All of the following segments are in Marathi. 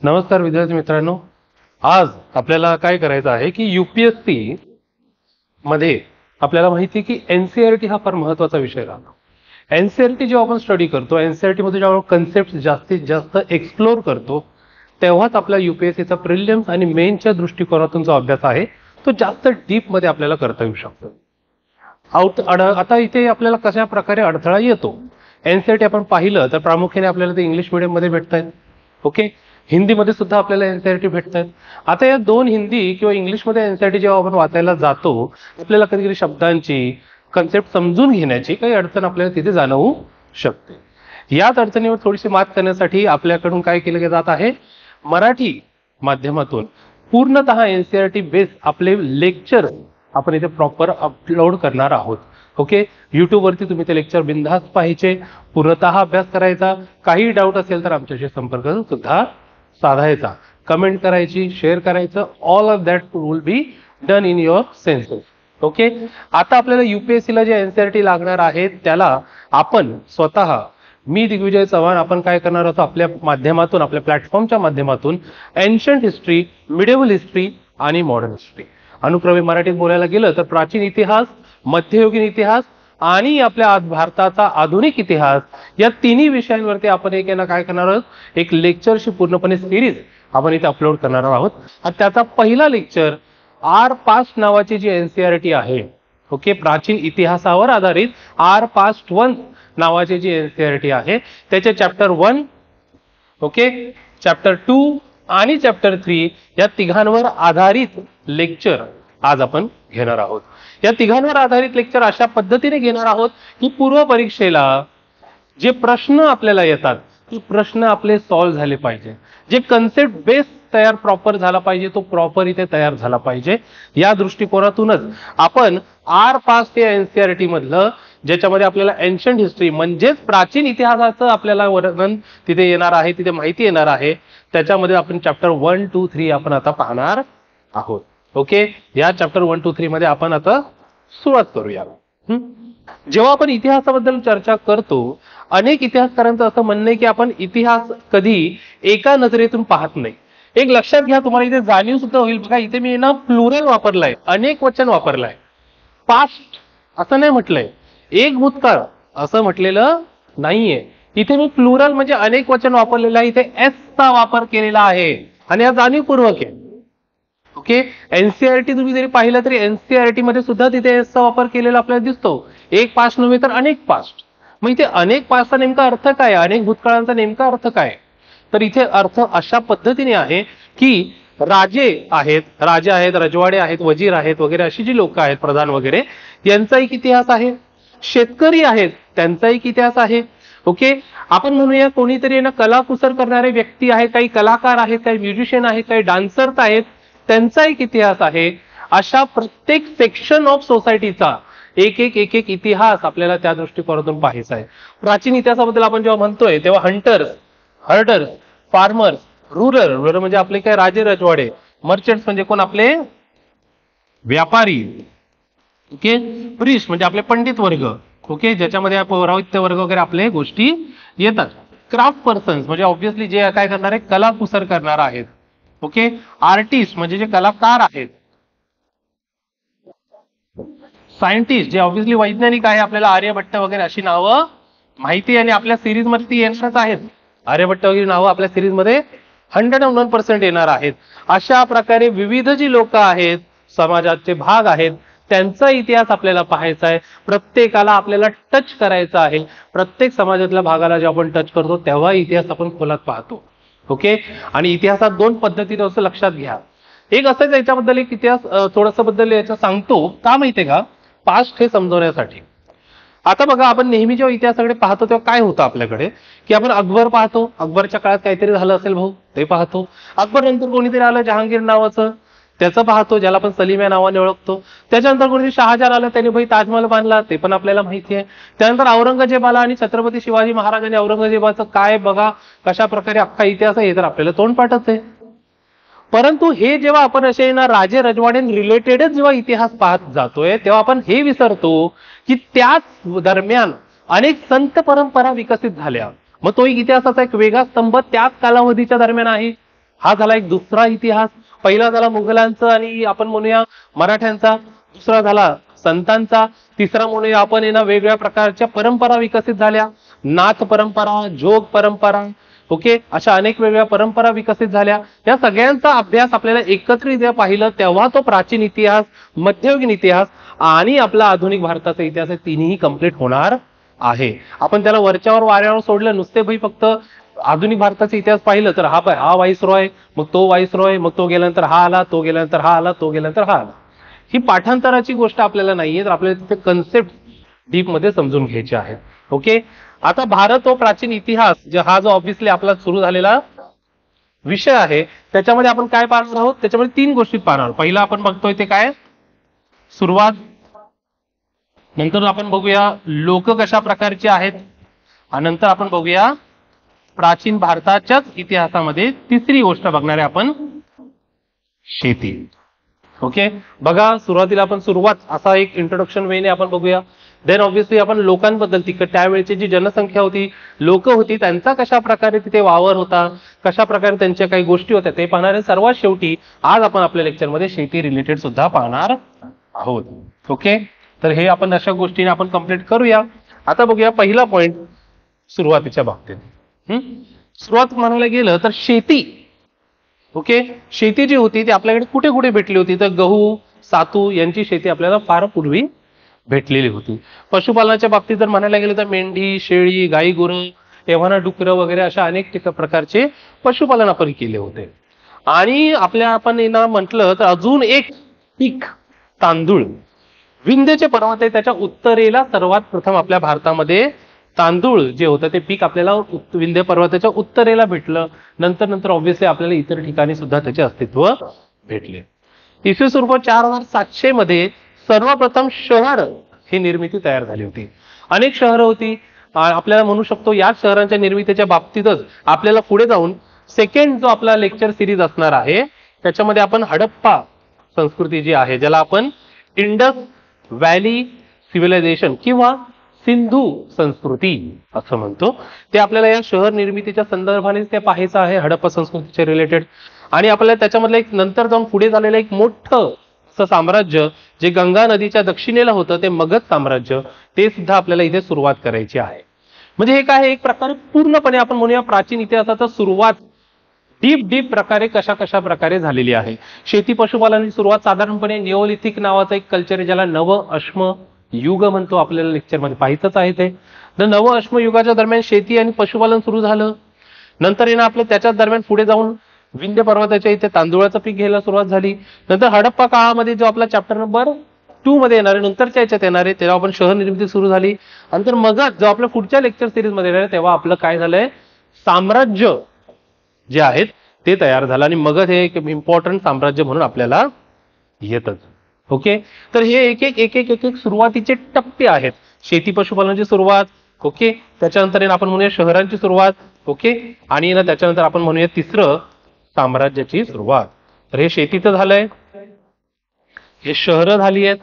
नमस्कार विद्यार्थी मित्रांनो, आज आपल्याला काय करायचं आहे की यूपीएससी मध्ये आपल्याला माहिती आहे की एनसीईआरटी हा फार महत्त्वाचा विषय राहतो। एनसीईआरटी जेव्हा आपण स्टडी करतो, एनसीईआरटी मध्ये जेव्हा कन्सेप्ट जास्तीत जास्त एक्सप्लोर करतो, तेव्हाच आपल्या यूपीएससीचा प्रिलिम्स आणि मेन्सच्या दृष्टिकोनातून जो अभ्यास आहे तो जास्त डीप मध्ये आपल्याला करता येऊ शकतो। आता इथे आपल्याला कशा प्रकारे अडथळा येतो, एनसीईआरटी आपण पाहिलं तर प्रामुख्याने आपल्याला ते इंग्लिश मीडियम मध्ये भेटतात, ओके। हिंदीमध्ये सुद्धा आपल्याला एनसीईआरटी भेटतात। आता या दोन हिंदी किंवा इंग्लिशमध्ये एनसीईआरटी जेव्हा आपण वाचायला जातो, आपल्याला कधी कधी शब्दांची कन्सेप्ट समजून घेण्याची काही अडचण आपल्याला तिथे जाणवू शकते। याच अडचणीवर थोडीशी मात करण्यासाठी आपल्याकडून काय केलं जात आहे, मराठी माध्यमातून पूर्णतः एनसीईआरटी बेस आपले लेक्चर आपण इथे प्रॉपर अपलोड करणार आहोत, ओके। युट्यूब वरती तुम्ही ते लेक्चर बिनधास्त पाहायचे, पूर्णतः अभ्यास करायचा। काही डाऊट असेल तर आमच्याशी संपर्क सुद्धा साधायचा, कमेंट करायची, शेअर करायचं। All of that will be done in your census, okay. आता आपल्याला यूपीएससी ला जे एनसीईआरटी लागणार आहे त्याला आपण स्वतः मी दिग्विजय चव्हाण आपण काय करणार आहोत, आपल्या माध्यमातून, आपल्या प्लॅटफॉर्मच्या माध्यमातून एन्शंट हिस्ट्री, मिडिव्हल हिस्ट्री आणि मॉडर्न हिस्ट्री, अनुक्रमे मराठीत बोलायला गेलं तर प्राचीन इतिहास, मध्ययुगीन इतिहास आणि आपल्या भारताचा आधुनिक इतिहास, या तिन्ही विषयांवरती आपण काय करणार आहोत, एक लेक्चरची पूर्णपणे सिरीज आपण इथे अपलोड करणार आहोत। आणि त्याचा पहिला लेक्चर आर पास्ट नावाची जी एनसीईआरटी आहे, ओके, प्राचीन इतिहासावर आधारित आर पास्ट 1 नावाची जी एनसीईआरटी आहे त्याचे चॅप्टर 1, ओके, चॅप्टर 2 आणि चॅप्टर 3 या तिघांवर आधारित लेक्चर आज आपण घेणार आहोत। या तिघांवर आधारित लेक्चर अशा पद्धतीने घेणार आहोत की पूर्व परीक्षेला जे प्रश्न आपल्याला येतात ते प्रश्न आपले सॉल्व्ह झाले पाहिजे, जे कन्सेप्ट बेस तयार प्रॉपर झाला पाहिजे तो प्रॉपर इथे तयार झाला पाहिजे। या दृष्टिकोनातूनच आपण आर पास्ट या एनसीईआरटी मधलं, ज्याच्यामध्ये आपल्याला एन्शंट हिस्ट्री म्हणजेच प्राचीन इतिहासाचं आपल्याला वर्णन तिथे येणार आहे, तिथे माहिती येणार आहे, त्याच्यामध्ये आपण चॅप्टर 1, 2, 3 आपण आता पाहणार आहोत, ओके। या चॅप्टर 1, 2, 3 मध्ये आपण आता सुरुवात करूया। जेव्हा आपण इतिहासाबद्दल चर्चा करतो, अनेक इतिहासकारांचं असं म्हणणं आहे की आपण इतिहास कधी एका नजरेतून पाहत नाही। एक लक्षात घ्या, तुम्हाला इथे जाणीव सुद्धा होईल बघा, इथे मी ना प्लुरल वापरलाय, अनेक वचन वापरलाय। पास्ट असं नाही म्हटलंय, एक भूतकाळ असं म्हटलेलं नाहीये, इथे मी प्लुरल म्हणजे अनेक वचन वापरलेलं आहे, इथे एस चा वापर केलेला आहे आणि या जाणीवपूर्वक आहे, ओके। एनसीईआरटी तुम्ही जरी पाहिलं तरी एनसीईआरटी मध्ये सुद्धा तिथे एस चा वापर केलेला आपल्याला दिसतो, एक पास्ट नव्हे तर अनेक पास्ट। मग इथे अनेक पास्टचा नेमका अर्थ काय, अनेक भूतकाळांचा नेमका अर्थ काय, तर इथे अर्थ अशा पद्धतीने आहे की राजे आहेत, रजवाडे आहेत, वजीर आहेत वगैरे, अशी जी लोक आहेत, प्रधान वगैरे, यांचा एक इतिहास आहे। शेतकरी आहेत त्यांचा एक इतिहास आहे, ओके। आपण म्हणूया कोणीतरी ना कलाकुसर करणारे व्यक्ती आहेत, काही कलाकार आहेत, काही म्युझिशियन आहेत, काही डान्सर्स आहेत, त्यांचा एक इतिहास आहे। अशा प्रत्येक सेक्शन ऑफ सोसायटीचा एक एक इतिहास आपल्याला त्या दृष्टिकोनातून पाहायचा आहे। प्राचीन इतिहासाबद्दल आपण जेव्हा म्हणतोय तेव्हा हंटर्स, हर्डर्स, फार्मर्स, रूरल म्हणजे आपले काय राजे रजवाडे, मर्चंट्स म्हणजे कोण आपले व्यापारी, ओके, प्रीस्ट म्हणजे आपले पंडित वर्ग, ओके, ज्याच्यामध्ये पौरोहित्य वर्ग वगैरे आपले गोष्टी येतात। क्राफ्ट पर्सन्स म्हणजे ऑब्व्हियसली जे काय करणार आहे, कलाकुसर करणार आहेत, ओके। आर्टिस्ट म्हणजे जे कलाकार आहेत। सायंटिस्ट जे ऑब्व्हियसली वैज्ञानिक आहे, आपल्याला आर्यभट्ट वगैरे अशी नावं माहिती आणि आपल्या सिरीज मध्ये ती येणारच आहेत, आर्यभट्ट वगैरे नावं आपल्या सिरीज मध्ये 101% येणार आहेत। अशा प्रकारे विविध जी लोक आहेत, समाजाचे भाग आहेत, त्यांचा इतिहास आपल्याला पाहायचा आहे, प्रत्येकाला आपल्याला टच करायचा आहे। प्रत्येक समाजातल्या भागाला जेव्हा आपण टच करतो तेव्हा इतिहास आपण खोलात पाहतो, ओके। आणि इतिहासात दोन पद्धतीने असं लक्षात घ्या, एक असंच याच्याबद्दल एक इतिहास थोडस बद्दल याचं सांगतो का माहितीये का, पास्ट हे समजवण्यासाठी। आता बघा, आपण नेहमी जेव्हा इतिहासाकडे पाहतो तेव्हा काय होतं आपल्याकडे की आपण अकबर पाहतो, अकबरच्या काळात काहीतरी झालं असेल भाऊ ते पाहतो, अकबर नंतर कोणीतरी आलं जहांगीर नावाचं त्याचं पाहतो, ज्याला आपण सलीम या नावाने ओळखतो, त्याच्यानंतर कोणीतरी शहाजहान आलं, त्याने भाई ताजमहल बांधला, ते पण आपल्याला माहिती आहे। त्यानंतर औरंगजेब आला आणि छत्रपती शिवाजी महाराजांनी औरंगजेबाचं काय बघा कशा प्रकारे अख्खा इतिहास आहे, हे तर आपल्याला तोंडपाठच आहे। परंतु हे जेव्हा आपण असे ना राजे रजवाड्यां रिलेटेडच जेव्हा इतिहास पाहत जातोय तेव्हा आपण हे विसरतो की त्याच दरम्यान अनेक संत परंपरा विकसित झाल्या, मग तो एक इतिहासाचा एक वेगळा स्तंभ त्याच कालावधीच्या दरम्यान आहे, हा झाला एक दुसरा इतिहास. पहिला झाला मुघलांचा आणि आपण म्हणूया मराठ्यांचा, दुसरा झाला संतांचा, तिसरा म्हणूया आपण ना वेगवेगळ्या प्रकारच्या परंपरा विकसित झाल्या, नाथ परंपरा, जोग परंपरा, ओके, अशा अनेक वेगवेगळ्या परंपरा विकसित झाल्या. या सगळ्यांचा अभ्यास आपल्याला एकत्रित पाहिलं तेव्हा तो प्राचीन इतिहास, मध्ययुगीन इतिहास आणि आपला आधुनिक भारताचा इतिहास हे तिन्ही कंप्लीट होणार आहे. आपण त्याला वरच्यावर वाऱ्यावर सोडलं, नुसते भाई फक्त आधुनिक भारताचा इतिहास पाहिलं तर हा वाईसरॉय, मग तो वाईसरॉय, मग तो गेल्यानंतर हा आला, तो गेल्यानंतर हा आला, तो गेल्यानंतर हा आला, ही पाठांतराची गोष्ट आपल्याला नाहीये, तर आपल्याला तिथे कन्सेप्ट डीप मध्ये समजून घ्यायचे आहेत. ओके, आता भारत व प्राचीन इतिहास हा जो ऑब्व्हियसली आपला सुरू झालेला विषय आहे, त्याच्यामध्ये आपण काय पाहणार आहोत, त्याच्यामध्ये 3 गोष्टी पाहणार. पहिला आपण बघतोय ते काय, सुरुवात, नंतर आपण बघूया लोक कशा प्रकारचे आहेत, आणि नंतर आपण बघूया प्राचीन भारताच्याच इतिहासामध्ये तिसरी गोष्ट बघणार आहे आपण, शेती. ओके, बघा सुरुवातीला आपण सुरुवात असा एक इंट्रोडक्शन वेने आपण बघूया. देन ऑब्व्हियसली आपण लोकांबद्दल, त्यावेळेची जी जनसंख्या होती, लोक होती, त्यांचा कशा प्रकारे तिथे वावर होता, कशा प्रकारे त्यांच्या काही गोष्टी होत्या ते पाहणार आहे. सर्वात शेवटी आज आपण आपल्या लेक्चरमध्ये शेती रिलेटेड सुद्धा पाहणार आहोत. ओके, तर हे आपण अशा गोष्टीने आपण कंप्लीट करूया. आता बघूया पहिला पॉइंट सुरुवातीच्या बाबतीत. सुरुवात म्हणायला गेलं तर शेती. ओके, शेती जी होती ती आपल्याकडे कुठे कुठे भेटली होती, तर गहू, सातू यांची शेती आपल्याला फार पूर्वी भेटलेली होती. पशुपालनाच्या बाबतीत जर म्हणायला गेलं तर मेंढी, शेळी, गाई, गुरं, एव्हाना, डुकरं वगैरे अशा अनेक प्रकारचे पशुपालन आपण केले होते. आणि आपल्या आपण ना म्हटलं तर अजून एक पीक, तांदूळ. विंध्यचे पर्वत आहे त्याच्या उत्तरेला सर्वात प्रथम आपल्या भारतामध्ये तांदूळ जे होतं ते पीक आपल्याला विंध्य पर्वताच्या उत्तरेला भेटलं. नंतर ऑब्व्हियसली आपल्याला इतर ठिकाणी सुद्धा त्याचे अस्तित्व भेटले. इसवी पूर्व 4700 मध्ये सर्वप्रथम शहर ही निर्मिती तयार झाली होती. अनेक शहरं होती, आपल्याला म्हणू शकतो या शहरांच्या निर्मितीच्या बाबतीतच आपल्याला पुढे जाऊन सेकंड जो आपला लेक्चर सिरीज असणार आहे त्याच्यामध्ये आपण हडप्पा संस्कृती जी आहे, ज्याला आपण इंडस व्हॅली सिव्हिलायझेशन किंवा सिंधू संस्कृती असं म्हणतो, ते आपल्याला या शहर निर्मितीच्या संदर्भाने ते पाहायचं आहे, हडप्पा संस्कृतीच्या रिलेटेड. आणि आपल्याला त्याच्यामधलं एक नंतर जाऊन पुढे झालेलं एक मोठं असं साम्राज्य जे गंगा नदीच्या दक्षिणेला होतं, ते मगध साम्राज्य, ते सुद्धा आपल्याला इथे सुरुवात करायची आहे. म्हणजे हे काय, एक प्रकारे पूर्णपणे आपण म्हणूया प्राचीन इतिहासाचा सुरुवात डीप प्रकारे कशा प्रकारे झालेली आहे. शेती पशुपालनाची सुरुवात साधारणपणे निओलिथिक नावाचं एक कल्चर आहे, ज्याला नव अश्म युग म्हणतो, आपल्याला लेक्चरमध्ये पाहायचंच आहे ते. तर नव अश्म युगाच्या दरम्यान शेती आणि पशुपालन सुरू झालं. नंतर येणं आपलं त्याच्याच दरम्यान पुढे जाऊन विंध्य पर्वताच्या इथे तांदूळाचं पीक घ्यायला सुरुवात झाली. नंतर हडप्पा काळामध्ये जो आपला चॅप्टर नंबर 2 मध्ये येणार आहे, नंतरच्या याच्यात येणार आहे, तेव्हा आपण शहर निर्मिती सुरू झाली. नंतर मगध जो आपल्या पुढच्या लेक्चर सिरीज मध्ये येणार आहे तेव्हा आपलं काय झालंय, साम्राज्य जे आहेत ते तयार झालं. आणि मगध हे एक इम्पॉर्टंट साम्राज्य म्हणून आपल्याला येतच. ओके, तर हे एक सुरुवातीचे टप्पे आहेत. शेती पशुपालनाची सुरुवात, ओके, त्याच्यानंतर आपण म्हणूया शहरांची सुरुवात, ओके, आणि ना त्याच्यानंतर आपण म्हणूया तिसरं साम्राज्याची सुरुवात. तर हे शेतीचं झालंय, हे शहरं झाली आहेत,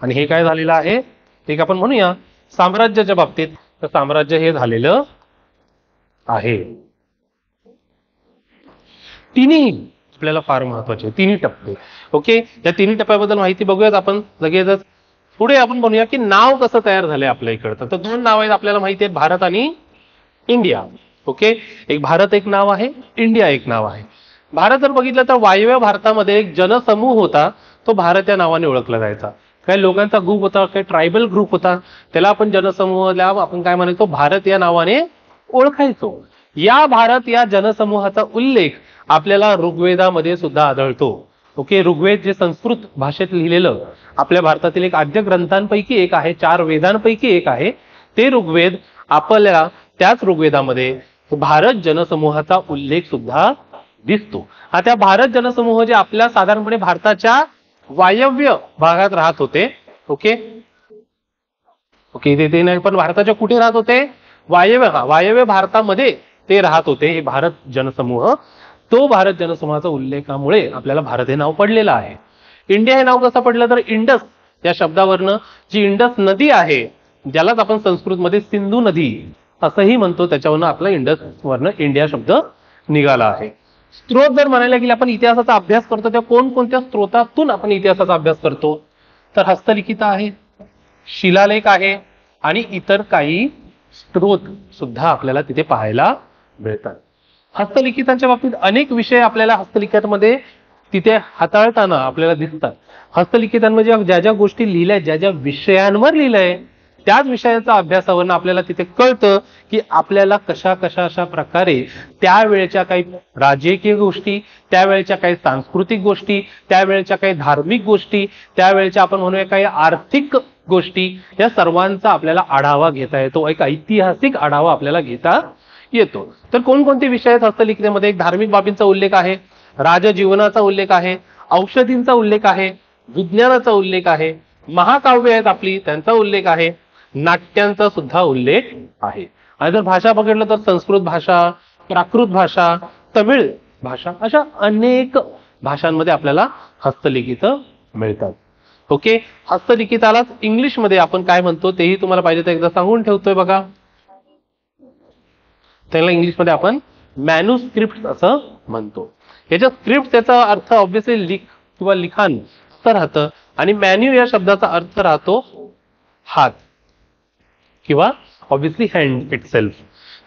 आणि हे काय झालेलं आहे, ते आपण म्हणूया साम्राज्याच्या बाबतीत, तर साम्राज्य हे झालेलं आहे. तिन्ही आपल्याला फार महत्वाचे तिन्ही टप्पे. ओके, या तिन्ही टप्प्याबद्दल माहिती बघूयात आपण लगेचच. पुढे आपण म्हणूया की नाव कसं तयार झालंय आपल्या इकडचं. तर 2 नाव आहेत आपल्याला माहिती आहेत, भारत आणि इंडिया. ओके, एक भारत एक नाव आहे, इंडिया एक नाव आहे. भारत जर बघितलं तर वायव्य भारतामध्ये एक जनसमूह होता, तो भारत या नावाने ओळखला जायचा. काही लोकांचा ग्रुप होता, काही ट्रायबल ग्रुप होता, त्याला आपण जनसमूहाला आपण काय म्हणायचो, भारत या नावाने ओळखायचो. या भारत या जनसमूहाचा उल्लेख आपल्याला ऋग्वेदामध्ये सुद्धा आढळतो. ओके, ऋग्वेद जे संस्कृत भाषेत लिहिलेलं आपल्या भारतातील एक आद्य ग्रंथांपैकी एक आहे, 4 वेदांपैकी एक आहे, ते ऋग्वेद आपल्याला त्याच ऋग्वेदामध्ये भारत जनसमूहाचा उल्लेख सुद्धा दिसतो. हा त्या भारत जनसमूह जे आपल्या साधारणपणे भारताच्या वायव्य भागात राहत होते. ओके ओके, ते नाही पण भारताच्या कुठे राहत होते, वायव्य भारतामध्ये ते राहत होते. हे भारत जनसमूह, तो भारत जनसमूहाचा उल्लेखामुळे आपल्याला भारत हे नाव पडलेलं आहे. इंडिया हे नाव कसं पडलं, तर इंडस या शब्दावरनं, जी इंडस नदी आहे ज्यालाच आपण संस्कृतमध्ये सिंधू नदी असंही म्हणतो, त्याच्यावरनं आपला इंडस वरनं इंडिया शब्द निघाला आहे. स्त्रोत जर म्हणायला गेले, आपण इतिहासाचा अभ्यास करतो तेव्हा कोणकोणत्या स्त्रोतातून आपण इतिहासाचा अभ्यास करतो? तर हस्तलिखित आहे, शिलालेख आहे आणि इतर काही स्त्रोत सुद्धा आपल्याला तिथे पाहायला मिळतात. हस्तलिखितांच्या बाबतीत अनेक विषय आपल्याला हस्तलिखितामध्ये तिथे हाताळताना आपल्याला दिसतात. हस्तलिखितांमध्ये ज्या ज्या गोष्टी लिहिल्या, ज्या ज्या विषयांवर लिहिलंय त्याच विषयाचा अभ्यासावरून आपल्याला तिथे कळतं की आपल्याला कशा कशा अशा प्रकारे त्यावेळेच्या काही राजकीय गोष्टी, त्यावेळेच्या काही सांस्कृतिक गोष्टी, त्यावेळेच्या काही धार्मिक गोष्टी, त्यावेळेच्या आपण म्हणूया काही आर्थिक गोष्टी, या सर्वांचा आपल्याला आढावा घेता येतो. एक ऐतिहासिक आढावा आपल्याला घेता येतो. तर कोणकोणते विषय आहेत हस्तलिखितेमध्ये? एक धार्मिक बाबींचा उल्लेख आहे, राजजीवनाचा उल्लेख आहे, औषधींचा उल्लेख आहे, विज्ञानाचा उल्लेख आहे, महाकाव्य आहेत आपली त्यांचा उल्लेख आहे, नाट्यांचा सुद्धा उल्लेख आहे. आणि जर भाषा बघितलं तर संस्कृत भाषा, प्राकृत भाषा, तमिळ भाषा, अशा अनेक भाषांमध्ये आपल्याला हस्तलिखित मिळतात. ओके, हस्तलिखितालाच इंग्लिशमध्ये आपण काय म्हणतो तेही तुम्हाला पाहिजे तर एकदा सांगून ठेवतोय बघा. त्याला इंग्लिशमध्ये आपण मॅन्युस्क्रिप्ट असं म्हणतो. याच्या स्क्रिप्ट त्याचा अर्थ ऑब्व्हियसली लिख किंवा लिखाण असं राहतं, आणि मॅन्यू या शब्दाचा अर्थ राहतो हात किंवा ऑब्व्हियसली हँड इटसेल्फ.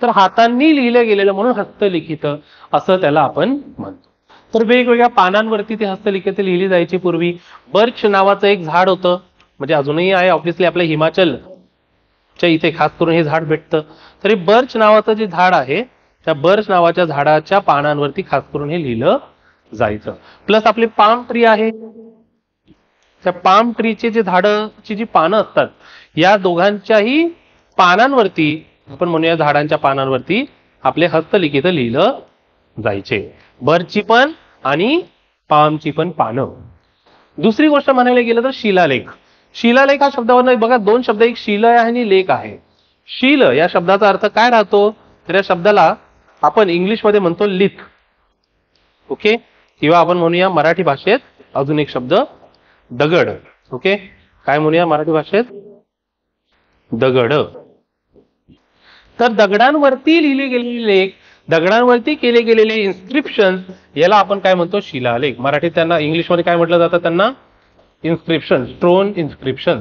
तर हातांनी लिहिलं गेलेलं म्हणून हस्तलिखित असं त्याला आपण म्हणतो. तर वेगवेगळ्या पानांवरती ते हस्तलिखित लिहिली जायची. पूर्वी बर्च नावाचं एक झाड होतं, म्हणजे अजूनही आहे ऑब्व्हियसली आपल्या हिमाचलच्या इथे खास करून हे झाड भेटतं. तर हे बर्च नावाचं जे झाड आहे त्या बर्च नावाच्या झाडाच्या पानांवरती खास करून हे लिहिलं जायचं. प्लस आपले पाम ट्री आहे, त्या पाम ट्रीचे जे झाडाची जी पानं असतात या दोघांच्याही पानांवरती आपण म्हणूया झाडांच्या पानांवरती आपले हस्तलिखित लिहिलं जायचे. बर्चची पण आणि पामची पण पानं. दुसरी गोष्ट म्हणायला गेलं तर शिलालेख. शिलालेख हा शब्दावर बघा दोन शब्द, एक शील आहे आणि लेख आहे. शील या शब्दाचा अर्थ काय राहतो तर या शब्दाला आपण इंग्लिशमध्ये म्हणतो लिथ. ओके, किंवा आपण म्हणूया मराठी भाषेत अजून एक शब्द दगड. ओके, काय म्हणूया मराठी भाषेत? दगड. तर दगडांवरती लिहिले गेलेले लेख, दगडांवरती केले गेलेले इन्स्क्रिप्शन याला आपण काय म्हणतो? शिलालेख. मराठीत त्यांना इंग्लिशमध्ये काय म्हटलं जातं? त्यांना इन्स्क्रिप्शन, स्टोन इन्स्क्रिप्शन.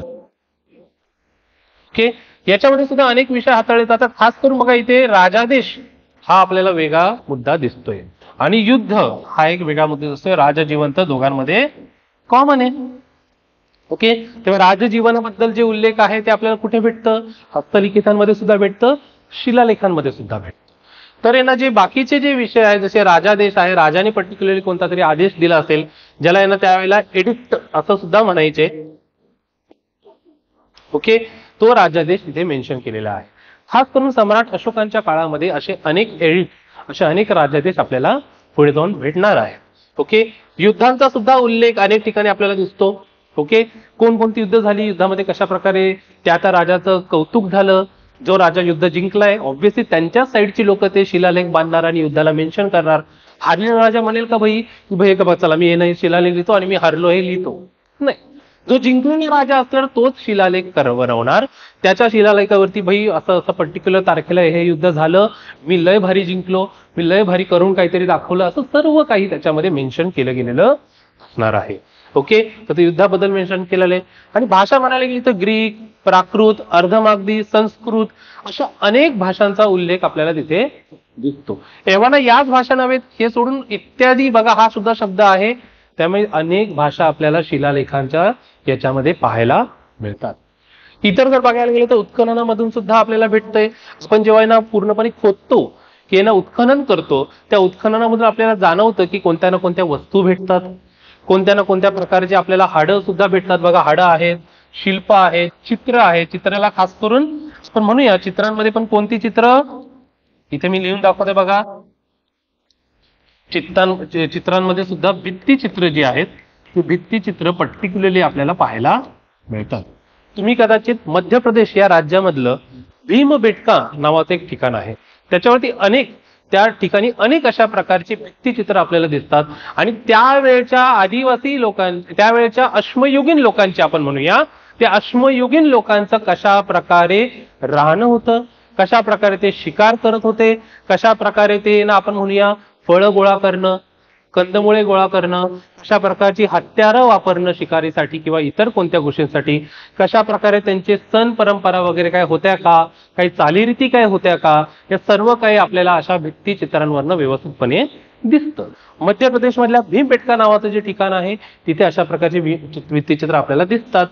ओके, याच्यामध्ये सुद्धा अनेक विषय हाताळले जातात. खास करून बघा इथे राजादेश हा आपल्याला वेगळा मुद्दा दिसतोय आणि युद्ध हा एक वेगळा मुद्दा दिसतोय. राजजीवन दोघांमध्ये कॉमन आहे. ओके, तेव्हा राजजीवनाबद्दल जे उल्लेख आहे ते आपल्याला कुठे भेटतं? हस्तलिखितांमध्ये सुद्धा भेटतं, शिलालेखांमध्ये सुद्धा भेटतं. तर यांना जे बाकीचे जे विषय आहेत जसे राजादेश आहे, राजाने पर्टिक्युलरली कोणता तरी आदेश दिला असेल ज्याला यांना त्यावेळेला एडिक्ट असं सुद्धा म्हणायचे. ओके, तो राजादेश तिथे मेन्शन केलेला आहे. खास करून सम्राट अशोकांच्या काळामध्ये असे अनेक एडिक्ट, असे अनेक राजादेश आपल्याला पुढे जाऊन भेटणार आहे. ओके, युद्धांचा सुद्धा उल्लेख अनेक ठिकाणी आपल्याला दिसतो. ओके, कोणकोणती युद्ध झाली, युद्धामध्ये कशा प्रकारे त्या राजाचं कौतुक झालं, जो राजा युद्ध जिंकलाय ऑब्व्हियसली त्यांच्या साईडची लोक ते शिलालेख बांधणार आणि युद्धाला मेन्शन करणार. हारलेला राजा म्हणेल का भाई की भाई का चला मी हे नाही शिलालेख लिहितो आणि मी हारलो हे लिहितो? नाही, जो जिंकलेला राजा असणार तोच शिलालेख बनवणार. त्याच्या शिलालेखावरती भाई असं असं पर्टिक्युलर तारखेला हे युद्ध झालं, मी लय भारी जिंकलो, मी लय भारी करून काहीतरी दाखवलं, असं सर्व काही त्याच्यामध्ये मेन्शन केलं गेलेलं असणार आहे. ओके, तर ते युद्धाबद्दल मेन्शन केलेलं आहे. आणि भाषा म्हणायला गेली तर ग्रीक, प्राकृत, अर्धमागधी, संस्कृत अशा अनेक भाषांचा उल्लेख आपल्याला तिथे दिसतो. एव्हाना याच भाषा नव्हे, हे सोडून इत्यादी बघा हा सुद्धा शब्द आहे. त्यामुळे अनेक भाषा आपल्याला शिलालेखांच्या याच्यामध्ये पाहायला मिळतात. इतर जर बघायला गेलं तर उत्खननामधून सुद्धा आपल्याला भेटतंय. आपण जेव्हा ना पूर्णपणे खोदतो की ना उत्खनन करतो, त्या उत्खननामधून आपल्याला जाणवतं की कोणत्या ना कोणत्या वस्तू भेटतात, कोणत्या ना कोणत्या प्रकारचे आपल्याला हाडं सुद्धा भेटतात. बघा हाडं आहेत, शिल्प आहेत, चित्र आहे. चित्राला खास करून आपण म्हणूया चित्रांमध्ये पण कोणती चित्र इथे मी लिहून दाखवते बघा. चित्रांमध्ये सुद्धा भित्तिचित्र जी आहेत ती भित्तिचित्र पर्टिक्युलरली आपल्याला पाहायला मिळतात. तुम्ही कदाचित मध्य प्रदेश या राज्यामधलं भीमबेटका नावाचं एक ठिकाण आहे, त्याच्यावरती त्या ठिकाणी अनेक अशा प्रकारची भित्तिचित्र आपल्याला दिसतात. आणि त्यावेळच्या आदिवासी त्यावेळच्या अश्मयुगीन लोकांची आपण म्हणूया, त्या अश्मयुगीन लोकांचं कशा प्रकारे राहणं होतं, कशा प्रकारे ते शिकार करत होते, कशा प्रकारे ते ना आपण म्हणूया फळं गोळा करणं, कंदमुळे गोळा करणं, कशा प्रकारची हत्यारं वापरणं शिकारीसाठी किंवा इतर कोणत्या गोष्टींसाठी, कशा प्रकारे त्यांचे सण परंपरा वगैरे काय होत्या का, काही चालीरीती काय होत्या का, या सर्व काही आपल्याला अशा भित्तिचित्रांवरनं व्यवस्थितपणे दिसतं. मध्य प्रदेशमधल्या भीमबेटका नावाचं जे ठिकाण आहे तिथे अशा प्रकारची भित्तिचित्र आपल्याला दिसतात.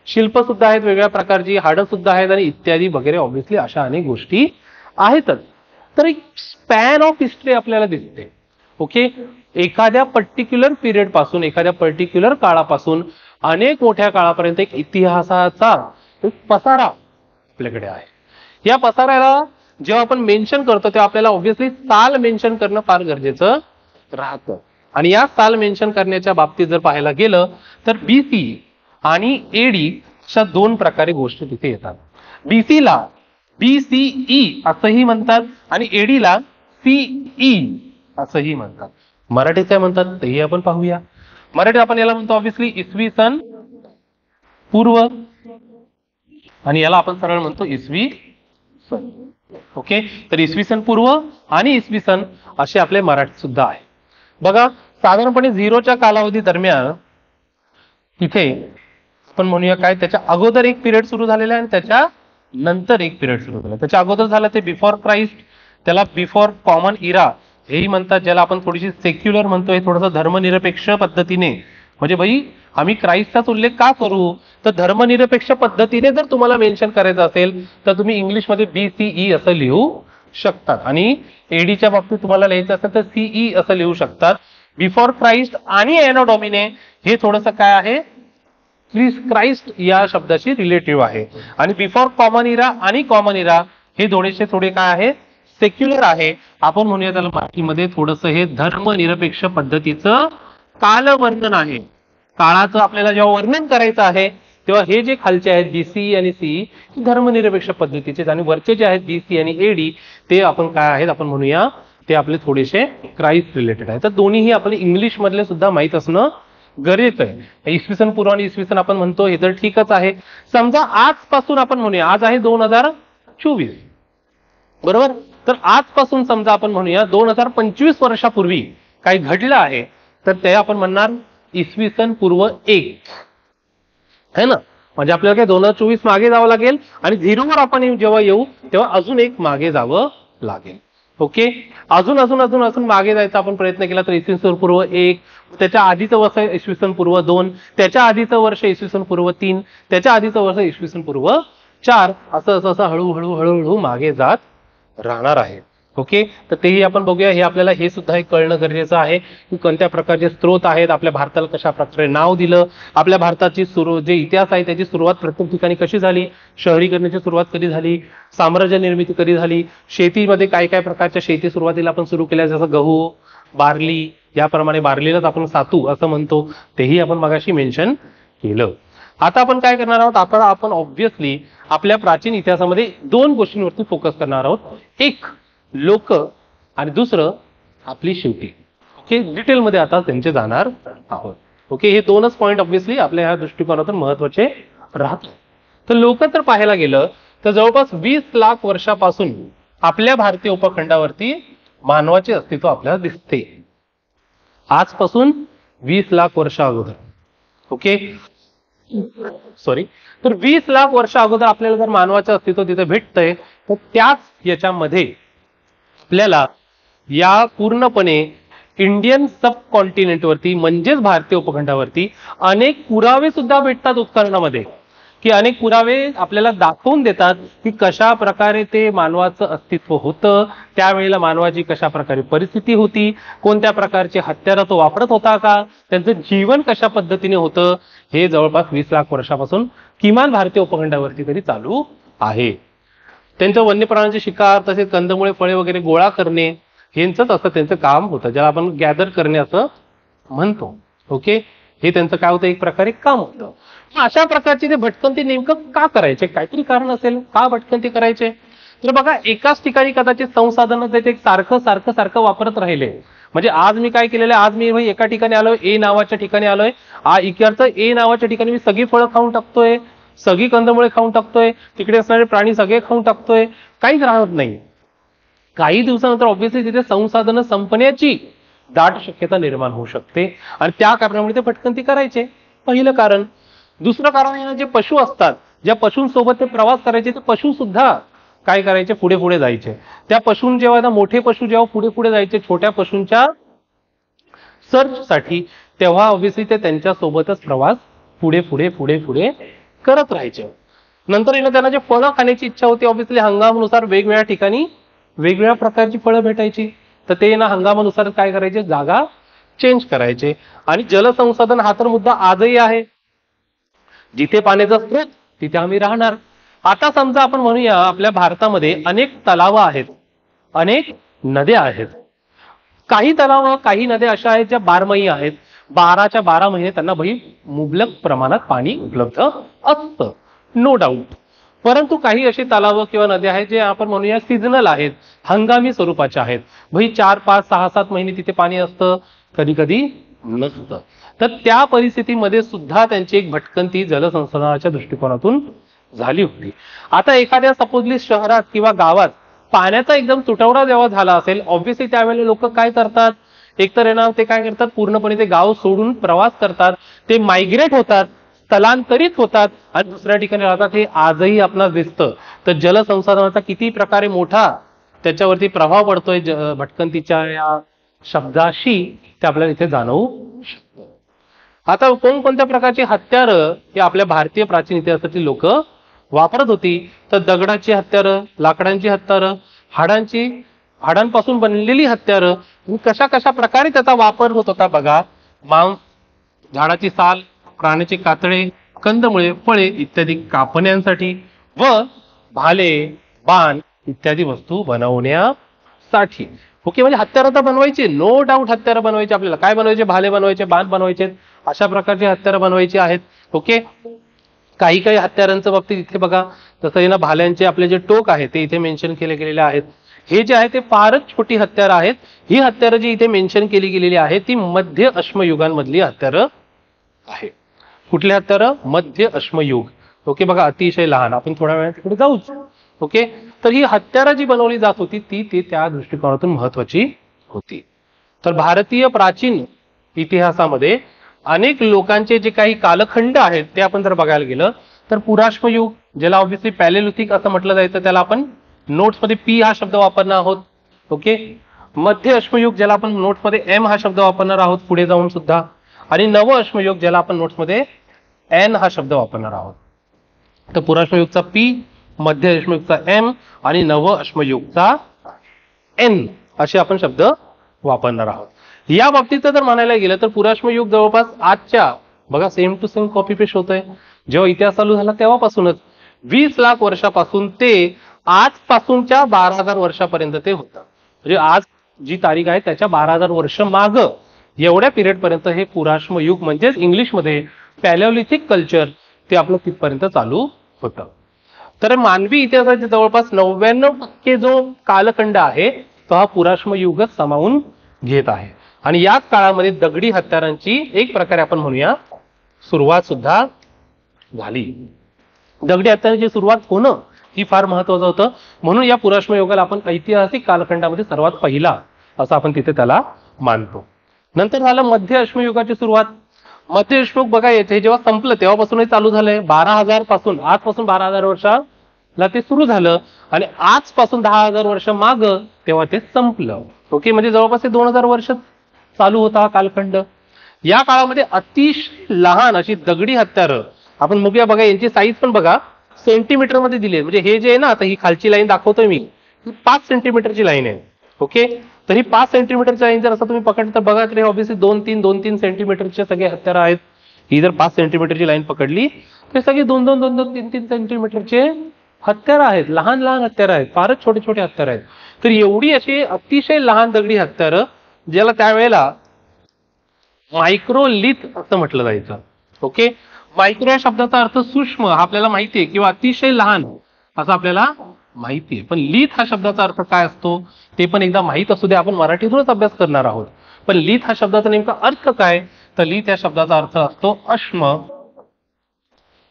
शिल्प सुद्धा आहेत वेगवेगळ्या प्रकारची, हाडं सुद्धा आहेत आणि इत्यादी वगैरे ऑब्व्हियसली अशा अनेक गोष्टी आहेतच. तर एक स्पॅन ऑफ हिस्ट्री आपल्याला दिसते. ओके, एखाद्या पर्टिक्युलर पिरियड पासून, एखाद्या पर्टिक्युलर काळापासून अनेक मोठ्या काळापर्यंत एक इतिहासाचा एक पसारा आपल्याकडे आहे. या पसाऱ्याला जेव्हा आपण मेन्शन करतो तेव्हा आपल्याला ऑब्व्हियसली साल मेन्शन करणं फार गरजेचं राहतं. आणि या साल मेन्शन करण्याच्या बाबतीत जर पाहायला गेलं तर BC आणि AD अशा दोन प्रकारे गोष्टी तिथे येतात. BC ला BCE असंही म्हणतात आणि AD ला CE असंही म्हणतात. मराठीत काय म्हणतात तेही आपण पाहूया. मराठीत आपण याला म्हणतो ऑब्व्हियसली इसवी सन पूर्व आणि याला आपण सरळ म्हणतो इसवी सन. ओके, तर इसवी सन पूर्व आणि इसवी सन असे आपले मराठी सुद्धा आहे. बघा, साधारणपणे 0च्या कालावधी दरम्यान तिथे आपण म्हणूया काय, त्याच्या अगोदर एक पिरियड सुरू झालेला आहे आणि त्याच्या नंतर एक पिरियड सुरू झाला. त्याच्या अगोदर झालं ते बिफोर क्राइस्ट, त्याला बिफोर कॉमन इरा हेही म्हणतात, ज्याला आपण थोडीशी सेक्युलर म्हणतोय, थोडंसं धर्मनिरपेक्ष पद्धतीने. म्हणजे भाई आम्ही क्राइस्टचाच उल्लेख का करू, तर धर्मनिरपेक्ष पद्धतीने जर तुम्हाला मेन्शन करायचं असेल तर तुम्ही इंग्लिशमध्ये BCE असं लिहू शकतात आणि ADच्या बाबतीत तुम्हाला लिहायचं असेल तर CE असं लिहू शकतात. बिफोर क्राइस्ट आणि एनो डॉमिने हे थोडंसं काय आहे, क्राइस्ट या शब्दाशी रिलेटिव्ह आहे. आणि बिफोर कॉमन इरा आणि कॉमन इरा हे थोडे काय आहे, सेक्युलर आहे. आपण म्हणूया त्याला मराठीमध्ये थोडंसं हे धर्मनिरपेक्ष पद्धतीचं कालवर्णन आहे. काळाचं आपल्याला जेव्हा वर्णन करायचं आहे तेव्हा हे जे खालचे आहेत BCE आणि CE धर्मनिरपेक्ष पद्धतीचे आणि वरचे जे आहेत BC आणि AD ते आपण काय आहेत आपण म्हणूया ते आपले थोडेसे क्राइस्ट रिलेटेड आहे. तर दोन्हीही आपले इंग्लिश मधले सुद्धा माहित असणं गरजेचं आहे. इसवी सन पूर्व आणि इसवी सन आपण म्हणतो हे तर ठीकच आहे. समजा आजपासून आपण म्हणूया, आज आहे 2024 बरोबर, तर आजपासून समजा आपण म्हणूया 2025 वर्षापूर्वी काही घडलं आहे तर ते आपण म्हणणार इसवी सन पूर्व 1 है ना. म्हणजे आपल्याला काय 2024 मागे जावं लागेल आणि 0वर आपण जेव्हा येऊ तेव्हा अजून एक मागे जावं लागेल. ओके, अजून अजून अजून अजून मागे जायचा आपण प्रयत्न केला तर इसवी सन पूर्व 1, त्याच्या आधीचं वर्ष इसवी सन पूर्व 2, त्याच्या आधीचं वर्ष इसवी सन पूर्व 3, त्याच्या आधीचं वर्ष इसवी सन पूर्व 4, असं असं असं हळूहळू हळूहळू मागे जात राहणार आहे. ओके, तर तेही आपण बघूया. हे आपल्याला हे सुद्धा एक कळणं गरजेचं आहे की कोणत्या प्रकारचे स्त्रोत आहेत, आपल्या भारताला कशा प्रकारे नाव दिलं, आपल्या भारताची जे इतिहास आहे त्याची सुरुवात प्रत्येक ठिकाणी कशी झाली, शहरीकरणाची सुरुवात कधी झाली, साम्राज्य निर्मिती कधी झाली, शेतीमध्ये काय काय प्रकारच्या शेती सुरुवातीला आपण सुरू केल्या, जसं गहू, बार्ली, याप्रमाणे बार्लीलाच आपण सातू असं म्हणतो, तेही आपण मगाशी मेन्शन केलं. आता आपण काय करणार आहोत, आपण ऑब्व्हियसली आपल्या प्राचीन इतिहासामध्ये दोन गोष्टींवरती फोकस करणार आहोत. एक लोक आणि दुसरं आपली शेवटी. ओके, डिटेलमध्ये आता त्यांचे जाणार आहोत. ओके, हे दोनच पॉईंट ऑब्व्हियसली आपल्या ह्या दृष्टिकोनातून महत्वाचे राहतात. तर लोक तर पाहायला गेलं तर जवळपास 20 लाख वर्षापासून आपल्या भारतीय उपखंडावरती मानवाचे अस्तित्व आपल्याला दिसते. आजपासून 20 लाख वर्ष अगोदर. ओके सॉरी, तर 20 लाख वर्ष अगोदर आपल्याला जर मानवाचं अस्तित्व तिथे भेटतंय तर त्याच याच्यामध्ये आपल्याला या पूर्णपणे इंडियन सब कॉन्टिनेंटवरती म्हणजेच भारतीय उपखंडावरती अनेक पुरावे सुद्धा भेटतात उत्खननामध्ये, की अनेक पुरावे आपल्याला दाखवून देतात की कशा प्रकारे ते मानवाचं अस्तित्व होतं, त्यावेळेला मानवाची कशा प्रकारे परिस्थिती होती, कोणत्या प्रकारचे हत्यारं तो वापरत होता का, त्यांचं जीवन कशा पद्धतीने होतं, हे जवळपास 20 लाख वर्षापासून किमान भारतीय उपखंडावरती तरी चालू आहे. त्यांचं वन्य प्राण्यांचे शिकार, तसेच कंदमुळे फळे वगैरे गोळा करणे यांचंच असं त्यांचं काम होतं, ज्याला आपण गॅदर करणे असं म्हणतो. ओके, हे त्यांचं काय होतं, एक प्रकारे काम होतं. अशा प्रकारची ते भटकंती नेमकं का करायचे, काहीतरी कारण असेल का भटकंती करायचे. तर बघा, एकाच ठिकाणी कदाचित संसाधनं ते सारखं सारखं सारखं वापरत राहिले. म्हणजे आज मी काय केलेलं आहे, आज मी एका ठिकाणी आलोय, ए नावाच्या ठिकाणी आलोय, इकडचं ए नावाच्या ठिकाणी मी सगळी फळं खाऊन टाकतोय, सगळी कंदमुळे खाऊन टाकतोय, तिकडे असणारे प्राणी सगळे खाऊन टाकतोय, काहीच राहत नाही. काही दिवसानंतर ऑब्व्हियसली तिथे संसाधनं संपण्याची दाट शक्यता निर्माण होऊ शकते आणि त्या कारणामुळे ते भटकंती करायचे. पहिलं कारण. दुसरं कारण आहे जे पशु असतात, ज्या पशूंसोबत ते प्रवास करायचे ते पशु सुद्धा काय करायचे, पुढे पुढे जायचे. त्या पशूं जेव्हा ना मोठे पशु जेव्हा पुढे पुढे जायचे छोट्या पशूंच्या सर्च साठी, तेव्हा ऑब्व्हियसली ते त्यांच्या सोबतच प्रवास पुढे पुढे पुढे पुढे करत राहायचे. नंतर येणं त्यांना जे फळं खाण्याची इच्छा होती, ऑब्व्हियसली हंगामानुसार वेगवेगळ्या ठिकाणी वेगवेगळ्या प्रकारची फळं भेटायची, तर ते ना हंगामानुसार काय करायचे, जागा चेंज करायचे. आणि जलसंसाधन हा तर मुद्दा आजही आहे. जिथे पाण्याचा स्रोत तिथे आम्ही राहणार. आता समजा आपण म्हणूया आपल्या भारतामध्ये अनेक तलाव आहेत, अनेक नद्या आहेत. काही तलाव काही नद्या अशा आहेत ज्या बारमाही आहेत, 12च्या 12 महिने त्यांना मुबलक प्रमाणात पाणी उपलब्ध असतं, नो डाऊट. परंतु काही अशी तलाव किंवा नद्या आहेत जे आपण म्हणूया सीझनल आहेत, हंगामी स्वरूपाच्या आहेत. 4, 5, 6, 7 महिने तिथे पाणी असतं, कधी कधी नसतं. तर त्या परिस्थितीमध्ये सुद्धा त्यांची एक भटकंती जलसंसाधनाच्या दृष्टिकोनातून झाली होती. आता एखाद्या सपोजली शहरात किंवा गावात पाण्याचा एकदम तुटवडा जेव्हा झाला असेल, ऑब्व्हियसली त्यावेळेला लोक काय करतात, एकतर आहे ना ते काय करतात, पूर्णपणे ते गाव सोडून प्रवास करतात, ते मायग्रेट होतात, स्थलांतरित होतात आणि दुसऱ्या ठिकाणी राहतात. हे आजही आपल्याला दिसतं. तर जलसंसाधनाचा किती प्रकारे मोठा त्याच्यावरती प्रभाव पडतोय भटकंतीच्या या शब्दाशी, ते आपल्याला इथे जाणवू शकतं. आता कोणकोणत्या प्रकारची हत्यारं हे आपल्या भारतीय प्राचीन इतिहासातील लोक वापरत होती, तर दगडाची हत्यारं, लाकडांची हत्यारं, हाडांपासून बनलेली हत्यारं, कशा कशा प्रकारे त्याचा वापर होत होता बघा. मांस, झाडाची साल, प्राण्याचे कातळे, कंदमुळे, फळे इत्यादी कापण्यांसाठी व भाले, बाण इत्यादी वस्तू बनवण्यासाठी. ओके, म्हणजे हत्यारं तर बनवायची, नो डाऊट हत्यारं बनवायची. आपल्याला काय बनवायचे, भाले बनवायचे, बाण बनवायचे, अशा प्रकारची हत्यारं बनवायची आहेत. ओके, काही काही हत्यारांच्या बाबतीत इथे बघा, तसं ना भाल्यांचे आपले जे टोक आहे ते इथे मेन्शन केले गेलेले आहेत. हे जे आहे ते फारच छोटी हत्यारं आहेत. ही हत्यारं जी इथे मेन्शन केली गेलेली आहेत ती मध्य अश्मयुगांमधली हत्यारं आहे. कुठली हत्यारं, मध्य अश्मयुग. ओके, बघा अतिशय लहान, आपण थोड्या वेळा तिकडे जाऊच. ओके, तर ही हत्यारं जी बनवली जात होती ती त्या दृष्टिकोनातून महत्वाची होती. तर भारतीय प्राचीन इतिहासामध्ये अनेक लोकांचे जे काही कालखंड आहेत ते आपण जर बघायला गेलं तर पुराश्मयुग, ज्याला ऑब्व्हियसली पॅलेलिथिक असं म्हटलं जायचं, त्याला आपण नोट्समध्ये पी हा शब्द वापरणार आहोत. ओके, मध्य अश्मयुग ज्याला आपण नोट्समध्ये एम हा शब्द वापरणार आहोत पुढे जाऊन सुद्धा, आणि नव अश्मयुग ज्याला आपण नोट्समध्ये एन हा शब्द वापरणार आहोत. तर पुराश्मयुगचा पी, मध्य अश्मयुगचा एम आणि नव अश्मयुगचा एन असे आपण शब्द वापरणार आहोत. या बाबतीत जर म्हणायला गेलं तर पुराश्मयुग जवळपास आजच्या बघा same to same copy paste होतोय. जेव्हा इतिहास चालू झाला तेव्हापासूनच 20 लाख वर्षापासून ते आजपासूनच्या 12,000 वर्षापर्यंत ते होतं. म्हणजे आज जी तारीख आहे त्याच्या 12,000 वर्ष माग एवढ्या पिरियड पर्यंत हे पुराश्मयुग म्हणजेच इंग्लिशमध्ये पॅलिओलिथिक कल्चर ते आपलं तिथपर्यंत चालू होतं. तर मानवी इतिहासाचे जवळपास 99% जो कालखंड आहे तो हा पुराश्मयुगच सामावून घेत आहे. आणि याच काळामध्ये दगडी हत्यारांची एक प्रकारे आपण म्हणूया सुरुवात सुद्धा झाली. दगडी हत्यारांची सुरुवात होणं ही फार महत्वाचं होतं. म्हणून या पुराश्मयुगाला आपण ऐतिहासिक कालखंडामध्ये सर्वात पहिला असं आपण तिथे त्याला मानतो. नंतर झालं मध्य अश्मयुगाची सुरुवात. मध्य अश्मयुग बघा येथे जेव्हा संपलं तेव्हापासूनच चालू झालंय. 12,000 पासून, आजपासून 12,000 वर्षाला ते सुरू झालं आणि आजपासून 10,000 वर्ष माग तेव्हा ते संपलं. ओके, म्हणजे जवळपास 2,000 वर्ष चालू होता हा कालखंड. या काळामध्ये अतिशय लहान अशी दगडी हत्यारं आपण बघूया. बघा यांची साईज पण बघा सेंटीमीटर मध्ये दिली आहे. म्हणजे हे जे आहे ना, आता ही खालची लाईन दाखवतोय मी, 5 सेंटीमीटरची लाईन आहे. ओके, तर ही 5 सेंटीमीटरची लाईन जर असं तुम्ही पकडलं तर बघा तर ऑब्व्हियसली 2-3 सेंटीमीटरचे सगळे हत्यारं आहेत. ही जर 5 सेंटीमीटरची लाईन पकडली तर सगळे 2-3 सेंटीमीटरचे हत्यारं आहेत. लहान लहान हत्यारं आहेत, फारच छोटे छोटे हत्यारं आहेत. तर एवढी अशी अतिशय लहान दगडी हत्यारं ज्याला त्यावेळेला मायक्रोलिथ असं म्हटलं जायचं. ओके, मायक्रो या शब्दाचा अर्थ सूक्ष्म हा आपल्याला माहितीये किंवा अतिशय लहान असं आपल्याला माहितीये. पण लिथ हा शब्दाचा अर्थ काय असतो ते पण एकदा माहित असू दे. आपण मराठीतूनच अभ्यास करणार आहोत. पण लिथ हा शब्दाचा नेमका अर्थ काय, तर लिथ या शब्दाचा अर्थ असतो अश्म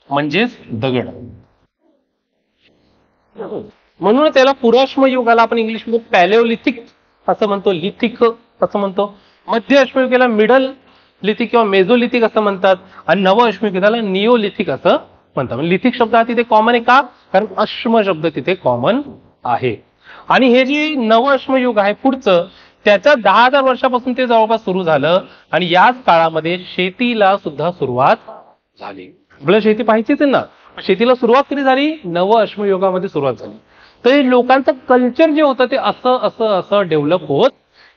म्हणजेच दगड. म्हणून त्याला पुराश्म युगाला आपण इंग्लिशमध्ये पॅलिओलिथिक असं म्हणतो, लिथिक असं म्हणतो. मध्य अश्मयुगाला मिडल लिथिक किंवा मेझोलिथिक असं म्हणतात आणि नव अश्मयुगाला निओलिथिक असं म्हणतात. म्हणजे लिथिक शब्द हा तिथे कॉमन आहे का? कारण अश्म शब्द तिथे कॉमन आहे. आणि हे जे नव अश्मयुग आहे पुढचं त्याच्या 10,000 वर्षापासून ते जवळपास सुरू झालं आणि याच काळामध्ये शेतीला सुद्धा सुरुवात झाली. आपल्याला शेती पाहिजेच आहे ना, शेतीला सुरुवात कधी झाली? नव अश्मयुगामध्ये सुरुवात झाली. तर लोकांचं कल्चर जे होतं ते असं असं असं डेव्हलप होत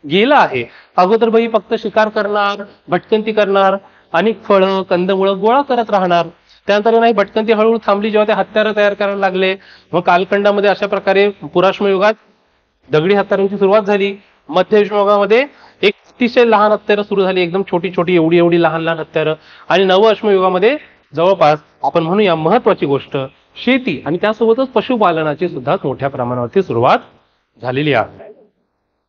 गेलं आहे. अगोदर बाई फक्त शिकार करणार, भटकंती करणार आणि फळं कंदमुळं गोळा करत राहणार. त्यानंतर नाही भटकंती हळूहळू थांबली जेव्हा ते हत्यारं तयार करायला लागले. मग कालखंडामध्ये अशा प्रकारे पुराश्मयुगात दगडी हत्यारांची सुरुवात झाली. मध्य अश्मयुगामध्ये एक अतिशय लहान हत्यारं सुरू झाली, एकदम छोटी छोटी एवढी एवढी लहान लहान हत्यारं. आणि नव अश्मयुगामध्ये जवळपास आपण म्हणूया महत्वाची गोष्ट शेती आणि त्यासोबतच पशुपालनाची सुद्धा मोठ्या प्रमाणावरती सुरुवात झालेली आहे.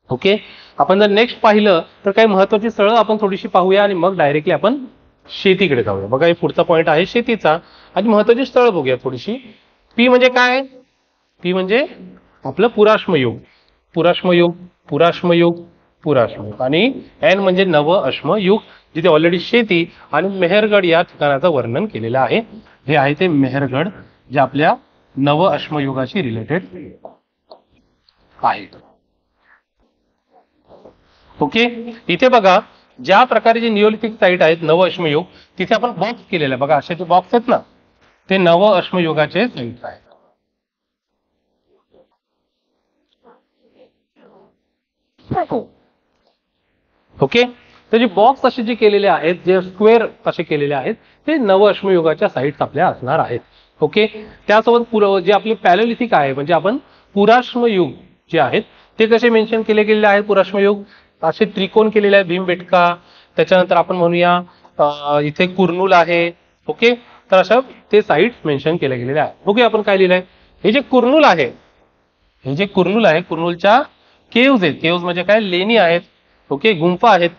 ओके, आपण जर नेक्स्ट पाहिलं तर काही महत्वाची स्थळं आपण थोडीशी पाहूया आणि मग डायरेक्टली आपण शेतीकडे जाऊया. बघा हे पुढचा पॉईंट आहे शेतीचा आणि महत्वाची स्थळं बघूया थोडीशी. पी म्हणजे काय? पी म्हणजे आपलं पुराश्मयुग, पुराश्मयुग, पुराश्मयुग, पुराश्मयुग. आणि एन म्हणजे नव अश्मयुग, जिथे ऑलरेडी शेती आणि मेहरगड या ठिकाणाचं वर्णन केलेलं आहे. हे आहे ते मेहरगड जे आपल्या नव अश्मयुगाशी रिलेटेड आहे. ओके, इथे बघा ज्या प्रकारे जे निओलिथिक साईट आहेत नव अश्मयुग तिथे आपण बॉक्स केलेला आहे. बघा असे जे बॉक्स आहेत ना ते नव अश्मयुगाचे साईट आहेत. ओके, तर जे बॉक्स असे जे केलेले आहेत, जे स्क्वेअर असे केलेले आहेत ते नव अश्मयुगाच्या साईट्स आपल्या असणार आहेत. ओके, त्यासोबत जे आपले पॅलोलिथिक आहे म्हणजे आपण पुराश्मयुग जे आहेत ते कसे मेन्शन केले गेलेले आहेत. पुराश्मयुग असे त्रिकोण केलेले आहे, भीमबेटका, त्याच्यानंतर आपण म्हणूया इथे कुर्नूल आहे. ओके, तर अशा ते साईट्स मेन्शन केल्या गेलेल्या आहेत. ओके, आपण काय लिहिलंय? हे जे कुर्नूल आहे, हे जे कुर्नूल आहे, कुर्नूलच्या केव्ज आहेत. केव्ज म्हणजे काय? लेणी आहेत. ओके, गुंफा आहेत.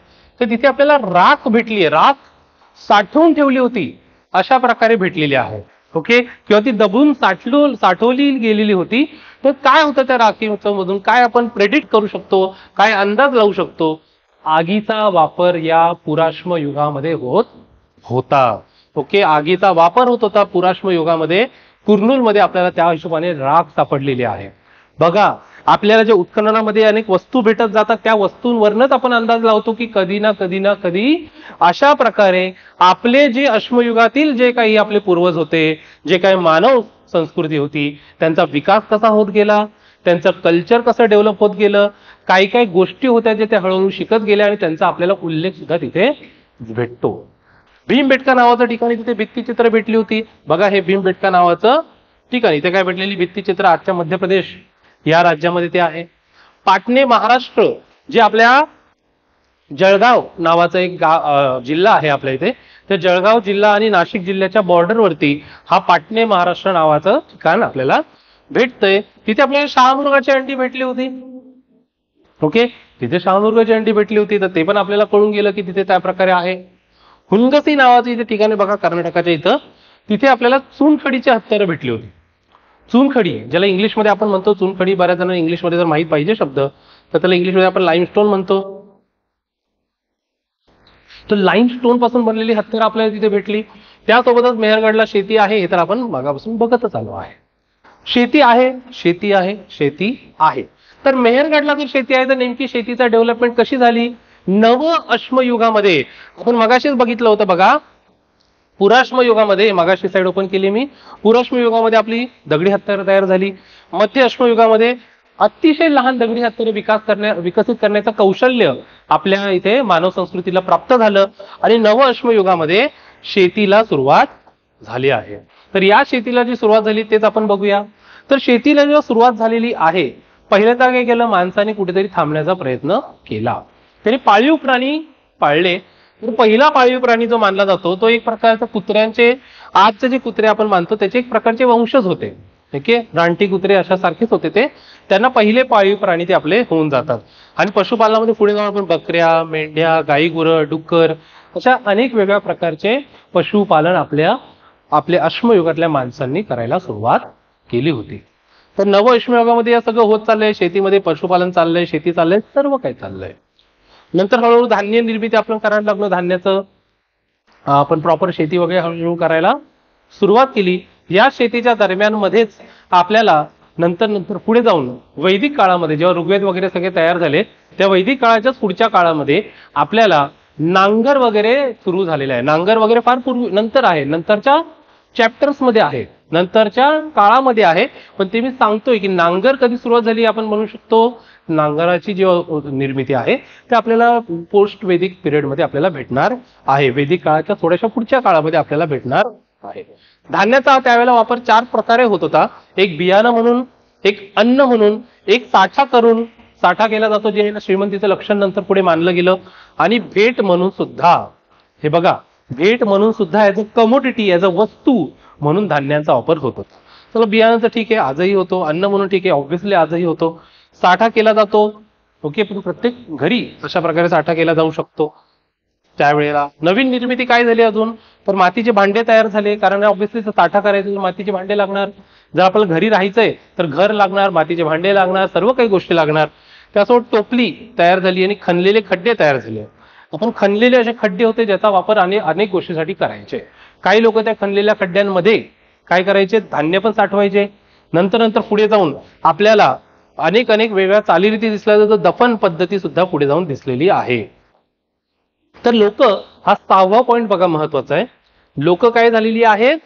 तर तिथे आपल्याला राख भेटली आहे, राख साठवून ठेवली होती अशा प्रकारे भेटलेली आहे. ओके, किंवा ती दबून साठवली गेलेली होती. तर काय होतं त्या राखीमधून? काय आपण प्रेडिक्ट करू शकतो, काय अंदाज लावू शकतो? आगीचा वापर या पुराश्म युगामध्ये होत होता. ओके, आगीचा वापर होत होता पुराश्म युगामध्ये. कुर्नूलमध्ये आपल्याला त्या हिशोबाने राख सापडलेली आहे. बघा आपल्याला जे उत्खननामध्ये अनेक वस्तू भेटत जातात त्या वस्तूंवरनच आपण अंदाज लावतो की कधी ना कधी अशा प्रकारे आपले जे अश्मयुगातील जे काही आपले पूर्वज होते, जे काही मानव संस्कृती होती, त्यांचा विकास कसा होत गेला, त्यांचं कल्चर कसं डेव्हलप होत गेलं, काही काही गोष्टी होत्या जे ते हळूहळू शिकत गेले आणि त्यांचा आपल्याला उल्लेख सुद्धा तिथे भेटतो. भीमबेटका नावाचं ठिकाणी तिथे भित्तिचित्र भेटली होती. बघा हे भीमबेटका नावाचं ठिकाण, इथे काय भेटलेली भित्तिचित्र आजच्या मध्य प्रदेश या राज्यामध्ये ते आहे. पाटणे महाराष्ट्र जे आपल्या जळगाव नावाचा एक जिल्हा आहे आपल्या इथे, त्या जळगाव जिल्हा आणि नाशिक जिल्ह्याच्या बॉर्डरवरती हा पाटणे महाराष्ट्र नावाचं ठिकाण आपल्याला भेटतंय. तिथे आपल्याला शहामृगाची अंडी भेटली होती. ओके, तिथे शहामृगाची अंडी भेटली होती, तर ते पण आपल्याला कळून गेलं की तिथे त्या प्रकारे आहे. हुनगसी नावाचं इथे ठिकाण बघा कर्नाटकाच्या इथं, तिथे आपल्याला चुनखडीची हत्यारं भेटली होती. चुनखडी ज्याला इंग्लिशमध्ये आपण म्हणतो चुनखडी, बऱ्याच जणांना इंग्लिशमध्ये जर माहित पाहिजे शब्द तर त्याला इंग्लिशमध्ये आपण लाईमस्टोन म्हणतो. तर लाईमस्टोन पासून बनलेली हत्यारं आपल्याला तिथे भेटली. त्यासोबतच मेहरगडला शेती आहे हे तर आपण मागापासून बघतच आलो आहे. शेती आहे, शेती आहे, शेती आहे. तर मेहरगडला जर शेती आहे तर नेमकी शेतीचा डेव्हलपमेंट कशी झाली? नव अश्मयुगामध्ये आपण मगाशीच बघितलं होतं. बघा पुराश्म युगामध्ये, मगाशी साईड ओपन केली मी, पुराश्म युगामध्ये आपली दगडी हत्यारं तयार झाली. मध्य अश्मयुगामध्ये अतिशय लहान दगडी हत्यारे विकसित करण्याचं कौशल्य आपल्या इथे मानव संस्कृतीला प्राप्त झालं आणि नव अश्मयुगामध्ये शेतीला सुरुवात झाली आहे. तर या शेतीला जी सुरुवात झाली तेच आपण बघूया. तर शेतीला जेव्हा सुरुवात झालेली आहे, पहिल्यांदा काय केलं? माणसाने कुठेतरी थांबण्याचा प्रयत्न केला. त्याने पाळीव प्राणी पाळले. तर पहिला पाळीव प्राणी जो मानला जातो तो एक प्रकारचा कुत्र्यांचे, आजचे जे कुत्रे आपण मानतो त्याचे एक प्रकारचे वंशज होते. ओके, रानटी कुत्रे अशा सारखेच होते ते. त्यांना पहिले पाळीव प्राणी ते आपले होऊन जातात. आणि पशुपालनामध्ये पुढे जाऊन आपण बकऱ्या, मेंढ्या, गाई, गुरं, डुक्कर अशा अनेक वेगळ्या प्रकारचे पशुपालन आपल्या अश्मयुगातल्या माणसांनी करायला सुरुवात केली होती. तर नव अश्मयुगामध्ये या सगळं होत चाललंय. शेतीमध्ये पशुपालन चाललंय, शेती चाललंय, सर्व काही चाललंय. नंतर हळूहळू धान्य निर्मिती आपण करायला लागलो, धान्याचं आपण प्रॉपर शेती वगैरे हळूहळू करायला सुरुवात केली. या शेतीच्या दरम्यान मध्येच आपल्याला नंतर पुढे जाऊन वैदिक काळामध्ये जेव्हा ऋग्वेद वगैरे सगळे तयार झाले, त्या वैदिक काळाच्याच पुढच्या काळामध्ये आपल्याला नांगर वगैरे सुरू झालेला आहे. नांगर वगैरे फार पूर्वी नंतर आहे, नंतरच्या चॅप्टर्स मध्ये आहे, नंतरच्या काळामध्ये आहे. पण ते मी सांगतोय की नांगर कधी सुरुवात झाली आपण म्हणू शकतो, नांगराची जी निर्मिती आहे ते आपल्याला पोस्ट वैदिक पिरियड मध्ये आपल्याला भेटणार आहे. वैदिक काळाच्या थोड्याशा पुढच्या काळामध्ये आपल्याला भेटणार आहे. धान्याचा त्यावेळेला वापर 4 प्रकारे होत होता. एक बियाणं म्हणून, एक अन्न म्हणून, एक साठा करून, साठा केला जातो जे श्रीमंतीचं लक्षण नंतर पुढे मानलं गेलं, आणि भेट म्हणून सुद्धा. हे बघा, भेट म्हणून सुद्धा as a commodity, as a वस्तू म्हणून धान्यांचा वापर होत होता. चला, बियाणाचं ठीक आहे, आजही होतो. अन्न म्हणून ठीक आहे, ऑब्व्हियसली आजही होतो. साठा केला जातो, ओके, पण प्रत्येक घरी अशा प्रकारे साठा केला जाऊ शकतो. त्यावेळेला नवीन निर्मिती काय झाली अजून, तर मातीचे भांडे तयार झाले. कारण ऑब्व्हियसली साठा करायचं मातीचे भांडे लागणार. जर आपल्याला घरी राहायचंय तर घर लागणार, मातीचे भांडे लागणार, सर्व काही गोष्टी लागणार. त्यासोबत टोपली तयार झाली आणि खणलेले खड्डे तयार झाले. आपण खणलेले असे खड्डे होते ज्याचा वापर अनेक गोष्टीसाठी करायचे. काही लोक त्या खणलेल्या खड्ड्यांमध्ये काय करायचे, धान्य पण साठवायचे. नंतर पुढे जाऊन आपल्याला अनेक वेगळ्या चालीरीती दिसल्या जातात. दफन पद्धती सुद्धा पुढे जाऊन दिसलेली आहे. तर लोक, हा 6वा पॉइंट बघा महत्वाचा आहे, लोक काय झालेली आहेत,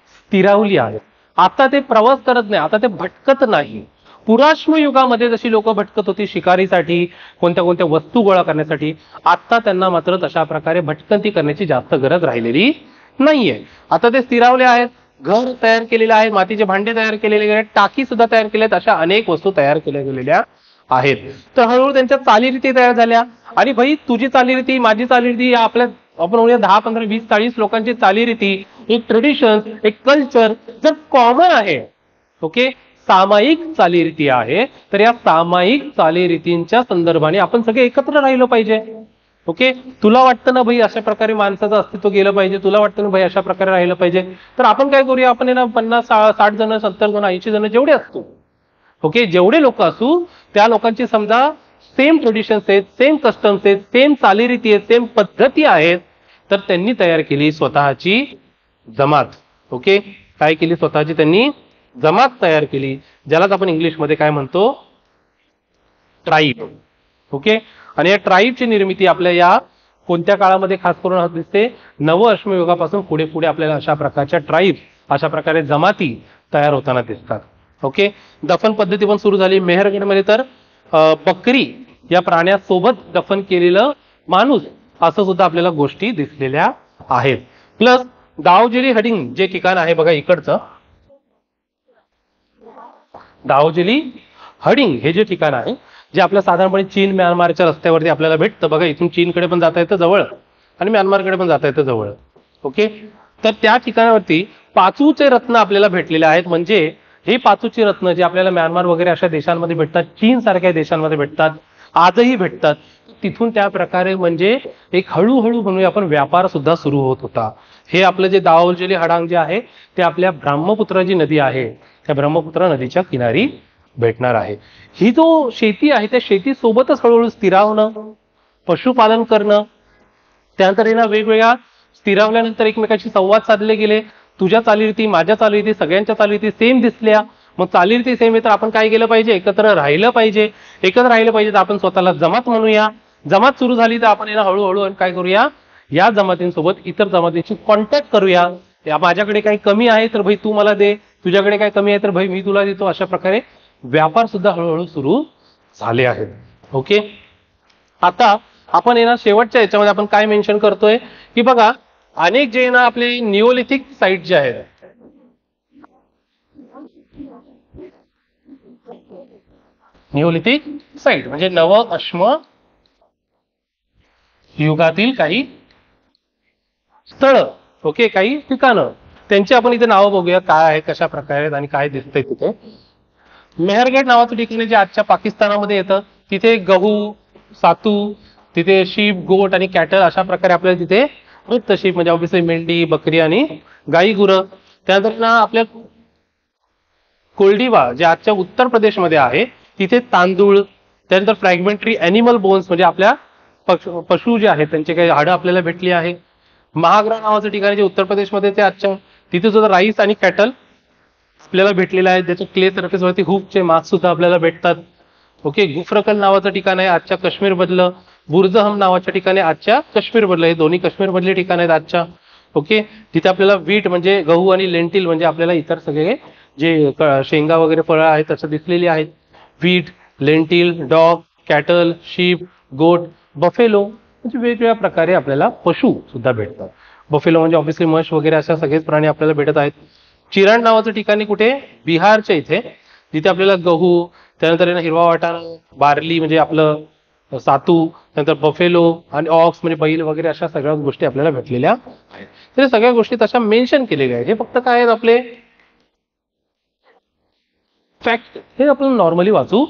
स्थिरावली आहेत. आता ते प्रवास करत नाही, आता ते भटकत नाही. पुराश्म युगामध्ये जशी लोक भटकत होती शिकारीसाठी, कोणत्या वस्तू गोळा करण्यासाठी, आता त्यांना मात्र तशा प्रकारे भटकंती करण्याची जास्त गरज राहिलेली नाहीये. आता ते स्थिरावले आहेत. घर तयार केलेले आहे, मातीचे भांडे तयार केलेले आहेत, टाकी सुद्धा तयार केल्या आहेत, अशा अनेक वस्तू तयार केल्या गेलेल्या आहेत. तर हळूहळू त्यांच्या चालीरीती तयार झाल्या. आणि भाई, तुझी चालीरीती, माझी चालीरीती, आपल्या आपण म्हणूया 10, 15, 20, 40 लोकांची चालीरीती, एक ट्रेडिशन, एक कल्चर जर कॉमन आहे, ओके, सामायिक चालीरीती आहे, तर या सामायिक चालीरीतींच्या संदर्भाने आपण सगळे एकत्र राहिलो पाहिजे. ओके, तुला वाटतं ना भाई अशा प्रकारे माणसाचं अस्तित्व गेलं पाहिजे, तुला वाटतं ना भाई अशा प्रकारे राहिलं पाहिजे, तर आपण काय करूया, आपण ना 50, 60 जण, 70 जण, 80 जण जेवढे असतो, ओके, जेवढे लोक असू त्या लोकांची समजा सेम ट्रेडिशन्स आहेत, सेम कस्टम्स आहेत, सेम चालीरीती आहेत, सेम पद्धती आहेत, तर त्यांनी तयार केली स्वतःची जमात. ओके, काय केली, स्वतःची त्यांनी जमात तयार केली, ज्यालाच आपण इंग्लिशमध्ये काय म्हणतो, ट्राईब. ओके, आणि या ट्राईबची निर्मिती आपल्या या कोणत्या काळामध्ये खास करून दिसते, नव अश्मयुगापासून पुढे पुढे आपल्याला अशा प्रकारच्या ट्राईब, अशा प्रकारे जमाती तयार होताना दिसतात. ओके, दफन पद्धती पण सुरू झाली. मेहरगडमध्ये तर बकरी या प्राण्यासोबत दफन केलेलं माणूस असं सुद्धा आपल्याला गोष्टी दिसलेल्या आहेत. प्लस दावजेली हडिंग जे ठिकाण आहे बघा इकडचं, दावजेली हडिंग हे जे ठिकाण आहे, जे आपल्या साधारणपणे चीन म्यानमारच्या रस्त्यावरती आपल्याला भेटतं बघा. इथून चीनकडे पण जाता येतं जवळ आणि म्यानमारकडे पण जाता येतं जवळ. ओके, तर त्या ठिकाणावरती पाचूचे रत्न आपल्याला भेटलेले आहेत. म्हणजे हे पाचूचे रत्न जे आपल्याला म्यानमार वगैरे अशा देशांमध्ये भेटतात, चीन सारख्या देशांमध्ये भेटतात, आजही भेटतात. तिथून त्या प्रकारे म्हणजे एक हळूहळू म्हणूया आपण व्यापार सुद्धा सुरू होत होता. हे आपलं जे दावजेली हडांग जे आहे ते आपल्या ब्रह्मपुत्रा जी नदी आहे त्या ब्रह्मपुत्रा नदीच्या किनारी भेटणार आहे. ही जो शेती आहे त्या शेतीसोबतच हळूहळू स्थिरावणं, पशुपालन करणं, त्यानंतर ना वेगवेगळ्या स्थिरावल्यानंतर एकमेकांशी संवाद साधले गेले. तुझ्या चालीरीती, माझ्या चालीरीती, सगळ्यांच्या चालीरीती सेम दिसल्या. मग चालीरीती सेम आहे तर आपण काय केलं पाहिजे, एकत्र राहिलं पाहिजे. एकत्र राहिलं पाहिजे तर आपण स्वतःला जमात म्हणूया. जमात सुरू झाली तर आपण हळूहळू काय करूया, या जमातींसोबत इतर जमातींशी कॉन्टॅक्ट करूया. माझ्याकडे काही कमी आहे तर भाई तू मला दे, तुझ्याकडे काय कमी आहे तर भाई मी तुला देतो. अशा प्रकारे व्यापार सुद्धा हळूहळू सुरू झाले आहेत. ओके, आता आपण शेवटच्या याच्यामध्ये आपण काय मेन्शन करतोय की बघा, अनेक जे आपले निओलिथिक साइट जे आहेत, निओलिथिक साइट म्हणजे नव अश्म युगातील काही स्थळ, ओके, काही ठिकाणं, त्यांची आपण इथे नावं बघूया काय आहे, कशा प्रकारे आहेत आणि काय दिसतंय तिथे. मेहरगड नावाचं ठिकाण जे आजच्या पाकिस्तानामध्ये येतं, तिथे गहू, सातू, तिथे शीप, गोट आणि कॅटल अशा प्रकारे आपल्याला तिथे मिळतं. शीप म्हणजे ऑब्व्हियसली मेंढी, बकरी आणि गाई गुरं. त्यानंतर आपल्या कोल्डिवा जे आजच्या उत्तर प्रदेशमध्ये आहे तिथे तांदूळ, त्यानंतर फ्रॅगमेंटरी अॅनिमल बोन्स म्हणजे आपल्या पशु जे आहेत त्यांचे काही हाडं आपल्याला भेटली आहे. महाग्रा नावाचं ठिकाण जे उत्तर प्रदेशमध्ये ते आजच्या, तिथे सुद्धा राईस आणि कॅटल आपल्याला भेटलेलं आहे. त्याच्या क्ले सरफेसवरती हुकचे मार्क्स सुद्धा आपल्याला भेटतात. ओके, गुफरकल नावाचं ठिकाण आहे आजच्या काश्मीर मधलं. बुर्जहम नावाच्या ठिकाणी आजच्या काश्मीर मधलं, हे दोन्ही काश्मीर मधले ठिकाण आहेत आजच्या. ओके, तिथे आपल्याला वीट म्हणजे गहू आणि लेंटिल म्हणजे आपल्याला इतर सगळे जे शेंगा वगैरे फळं आहेत तसं दिसलेली आहेत. वीट, लेंटिल, डॉग, कॅटल, शीप, गोट, बफेलो म्हणजे वेगवेगळ्या प्रकारे आपल्याला पशु सुद्धा भेटतात. बफेलो म्हणजे ऑब्व्हियसली म्हश वगैरे अशा सगळेच प्राणी आपल्याला भेटत आहेत. चिरण नावाचं ठिकाणी कुठे, बिहारच्या इथे, जिथे आपल्याला गहू, त्यानंतर हिरवा वाटाणा, बार्ली म्हणजे आपलं सातू, त्यानंतर बफेलो आणि ऑक्स म्हणजे बैल वगैरे अशा सगळ्या गोष्टी आपल्याला भेटलेल्या आहेत. तर सगळ्या गोष्टी तशा मेन्शन केलेल्या आहेत. हे फक्त काय आहेत आपले फॅक्ट, हे आपण नॉर्मली वाचू.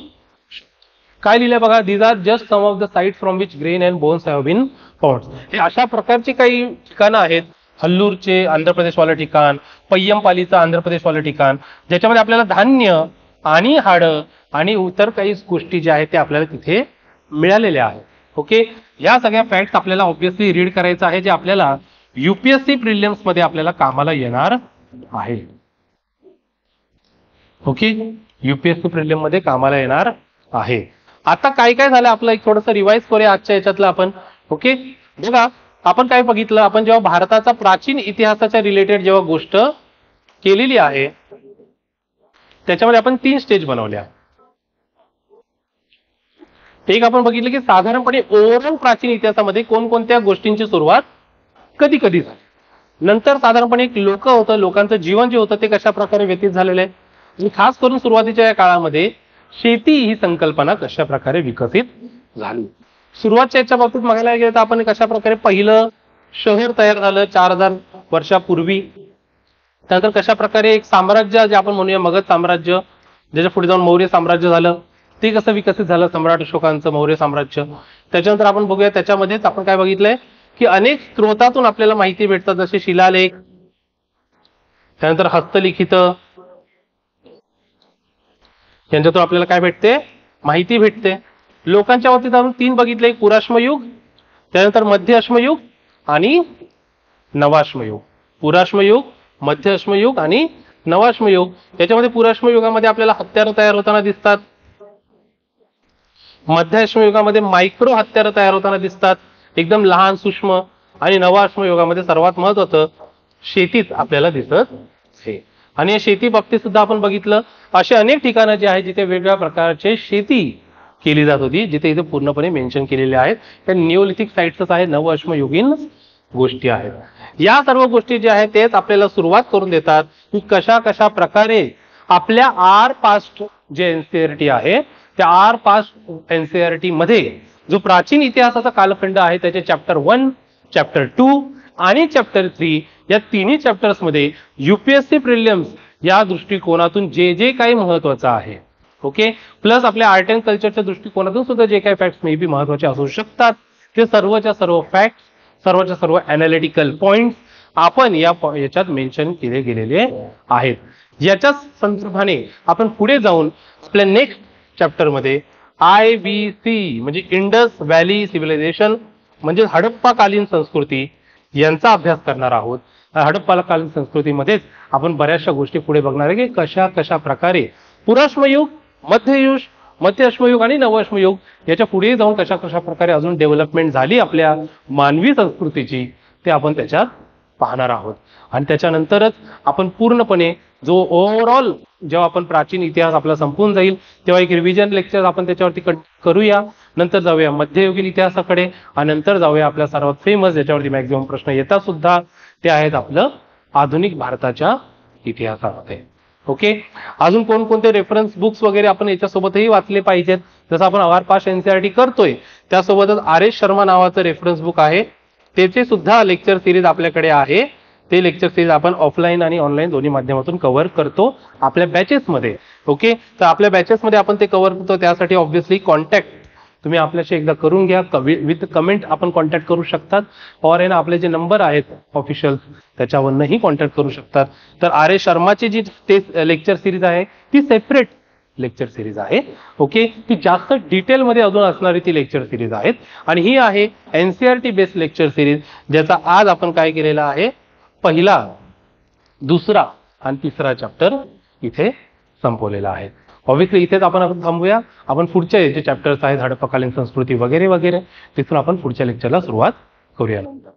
काय लिहिलंय बघा, these are just some of the sites from which grain and bones have been found. हे अशा प्रकारची काही ठिकाणं आहेत. हल्लूरचे आंध्र प्रदेशवालं ठिकाण, पय्यमपालीचं आंध्र प्रदेशवालं ठिकाण, ज्याच्यामध्ये आपल्याला धान्य आणि हाडं आणि इतर काही गोष्टी ज्या आहेत त्या आपल्याला तिथे मिळालेल्या आहेत. ओके, या सगळ्या फॅक्ट्स आपल्याला ऑब्व्हियसली रीड करायचं आहे, जे आपल्याला युपीएससी प्रिलिम्स मध्ये आपल्याला कामाला येणार आहे. ओके, युपीएससी प्रिलिम मध्ये कामाला येणार आहे. आता काय काय झालं आपलं एक थोडंसं रिवाइज करूया आजच्या याच्यातलं आपण. ओके, बघा आपण काय बघितलं, आपण जेव्हा भारताचा प्राचीन इतिहासाच्या रिलेटेड जेव्हा गोष्ट केलेली आहे त्याच्यामध्ये आपण 3 स्टेज बनवल्या. एक आपण बघितलं की साधारणपणे ओव्हरऑल प्राचीन इतिहासामध्ये कोणकोणत्या गोष्टींची सुरुवात कधी कधी झाली. नंतर साधारणपणे एक लोक होतं, लोकांचं जीवन जे होतं ते कशा प्रकारे व्यतीत झालेलं आहे, आणि खास करून सुरुवातीच्या या काळामध्ये शेती ही संकल्पना कशा प्रकारे विकसित झाली. सुरुवातच्या याच्या बाबतीत बघायला गेलं तर आपण कशा प्रकारे पहिलं शहर तयार झालं 4000 वर्षापूर्वी. त्यानंतर कशा प्रकारे एक साम्राज्य जे आपण म्हणूया मगध साम्राज्य, ज्याच्या पुढे जाऊन मौर्य साम्राज्य झालं, ते कसं विकसित झालं, सम्राट अशोकांचं मौर्य साम्राज्य. त्याच्यानंतर आपण बघूया त्याच्यामध्येच आपण काय बघितलंय की अनेक स्त्रोतातून आपल्याला माहिती भेटतात, जसे शिलालेख, त्यानंतर हस्तलिखित, यांच्यातून आपल्याला काय भेटते, माहिती भेटते. लोकांच्या बाबतीत आपण 3 बघितले, एक पुराश्मयुग, त्यानंतर मध्य अश्मयुग आणि नवाश्मयुग. पुराश्मयुग, मध्य अश्मयुग आणि नवाश्मयुग. याच्यामध्ये पुराश्मयुगामध्ये आपल्याला हत्यारं तयार होताना दिसतात, मध्य अश्मयुगामध्ये मायक्रो हत्यारं तयार होताना दिसतात, एकदम लहान सूक्ष्म, आणि नवाश्मयुगामध्ये सर्वात महत्वाचं शेतीच आपल्याला दिसत आहे. आणि या शेती बाबतीत सुद्धा आपण बघितलं असे अनेक ठिकाणं जे आहेत जिथे वेगवेगळ्या प्रकारचे शेती केली जात होती, जिथे इथे पूर्णपणे मेन्शन केलेले आहेत. त्या निओलिथिक साइट्सच आहे, नवअश्मयुगीन गोष्टी आहेत. या सर्व गोष्टी ज्या आहेत तेच आपल्याला सुरुवात करून देतात की कशा कशा प्रकारे आपल्या आर पास्ट जे एनसीईआरटी आहे त्या आर पास्ट एनसीईआरटी मध्ये जो प्राचीन इतिहासाचा कालखंड आहे त्याचे चॅप्टर 1, चॅप्टर 2 आणि चॅप्टर 3 या तिन्ही चॅप्टर्स मध्ये युपीएससी प्रिलिम्स या दृष्टिकोनातून जे जे काही महत्वाचं आहे, ओके, प्लस आपल्या आर्ट अँड कल्चरच्या दृष्टिकोनातून सुद्धा जे काही फॅक्ट्स मे बी महत्वाचे असू शकतात ते सर्वच्या सर्व फॅक्ट्स, सर्वच्या सर्व अनालिटिकल पॉइंट्स आपण याच्यात मेन्शन केले गेलेले आहेत. याच्या संदर्भाने आपण पुढे जाऊन आपल्या नेक्स्ट चॅप्टर मध्ये IVC म्हणजे इंडस व्हॅली सिव्हिलायझेशन म्हणजे हडप्पाकालीन संस्कृती यांचा अभ्यास करणार आहोत. हडप्पाकालीन संस्कृतीमध्येच आपण बऱ्याचशा गोष्टी पुढे बघणार आहे की कशा कशा प्रकारे पुराश्मयुग, मध्य अश्मयुग आणि नवअश्मयुग याच्या पुढे जाऊन कशा कशा प्रकारे अजून डेव्हलपमेंट झाली आपल्या मानवी संस्कृतीची ते आपण त्याच्यात पाहणार आहोत. आणि त्याच्यानंतरच आपण पूर्णपणे जो ओव्हरऑल जेव्हा आपण प्राचीन इतिहास आपला संपून जाईल तेव्हा एक रिव्हिजन लेक्चर आपण त्याच्यावरती करूया. नंतर जाऊया मध्ययुगीन इतिहासाकडे आणि नंतर जाऊया आपल्या सर्वात फेमस ज्याच्यावरती मॅक्झिमम प्रश्न येतात सुद्धा ते आहेत आपलं आधुनिक भारताच्या इतिहासामध्ये. ओके, अजून कोणकोणते रेफरन्स बुक्स वगैरे आपण याच्यासोबतही वाचले पाहिजेत. जसं आपण आर पास एनसीईआरटी करतोय त्यासोबतच RS शर्मा नावाचं रेफरन्स बुक आहे, त्याचे सुद्धा लेक्चर सिरीज आपल्याकडे आहे. ते लेक्चर सिरीज आपण ऑफलाईन आणि ऑनलाईन दोन्ही माध्यमातून कव्हर करतो आपल्या बॅचेसमध्ये. ओके, तर आपल्या बॅचेसमध्ये आपण ते कव्हर करतो. त्यासाठी ऑब्व्हियसली कॉन्टॅक्ट तुम्ही आपल्याशी एकदा करून घ्या, विथ कमेंट आपण कॉन्टॅक्ट करू शकतात. और आपले जे नंबर आहेत ऑफिशियल त्याच्यावरही कॉन्टॅक्ट करू शकतात. तर RS शर्माची जी लेक्चर सिरीज आहे ती सेपरेट लेक्चर सिरीज आहे. ओके, ती जास्त डिटेलमध्ये अजून असणारी ती लेक्चर सिरीज आहेत आणि ही आहे एनसीईआरटी बेस्ड लेक्चर सिरीज, ज्याचा आज आपण काय केलेला आहे, पहिला, दुसरा आणि तिसरा चॅप्टर इथे संपवलेला आहे. ऑब्व्हियसली इथेच आपण थांबूया. आपण पुढचे जे चॅप्टर्स आहेत हडप्पाकालीन संस्कृती वगैरे वगैरे तिथून आपण पुढच्या लेक्चरला सुरुवात करूया नंतर.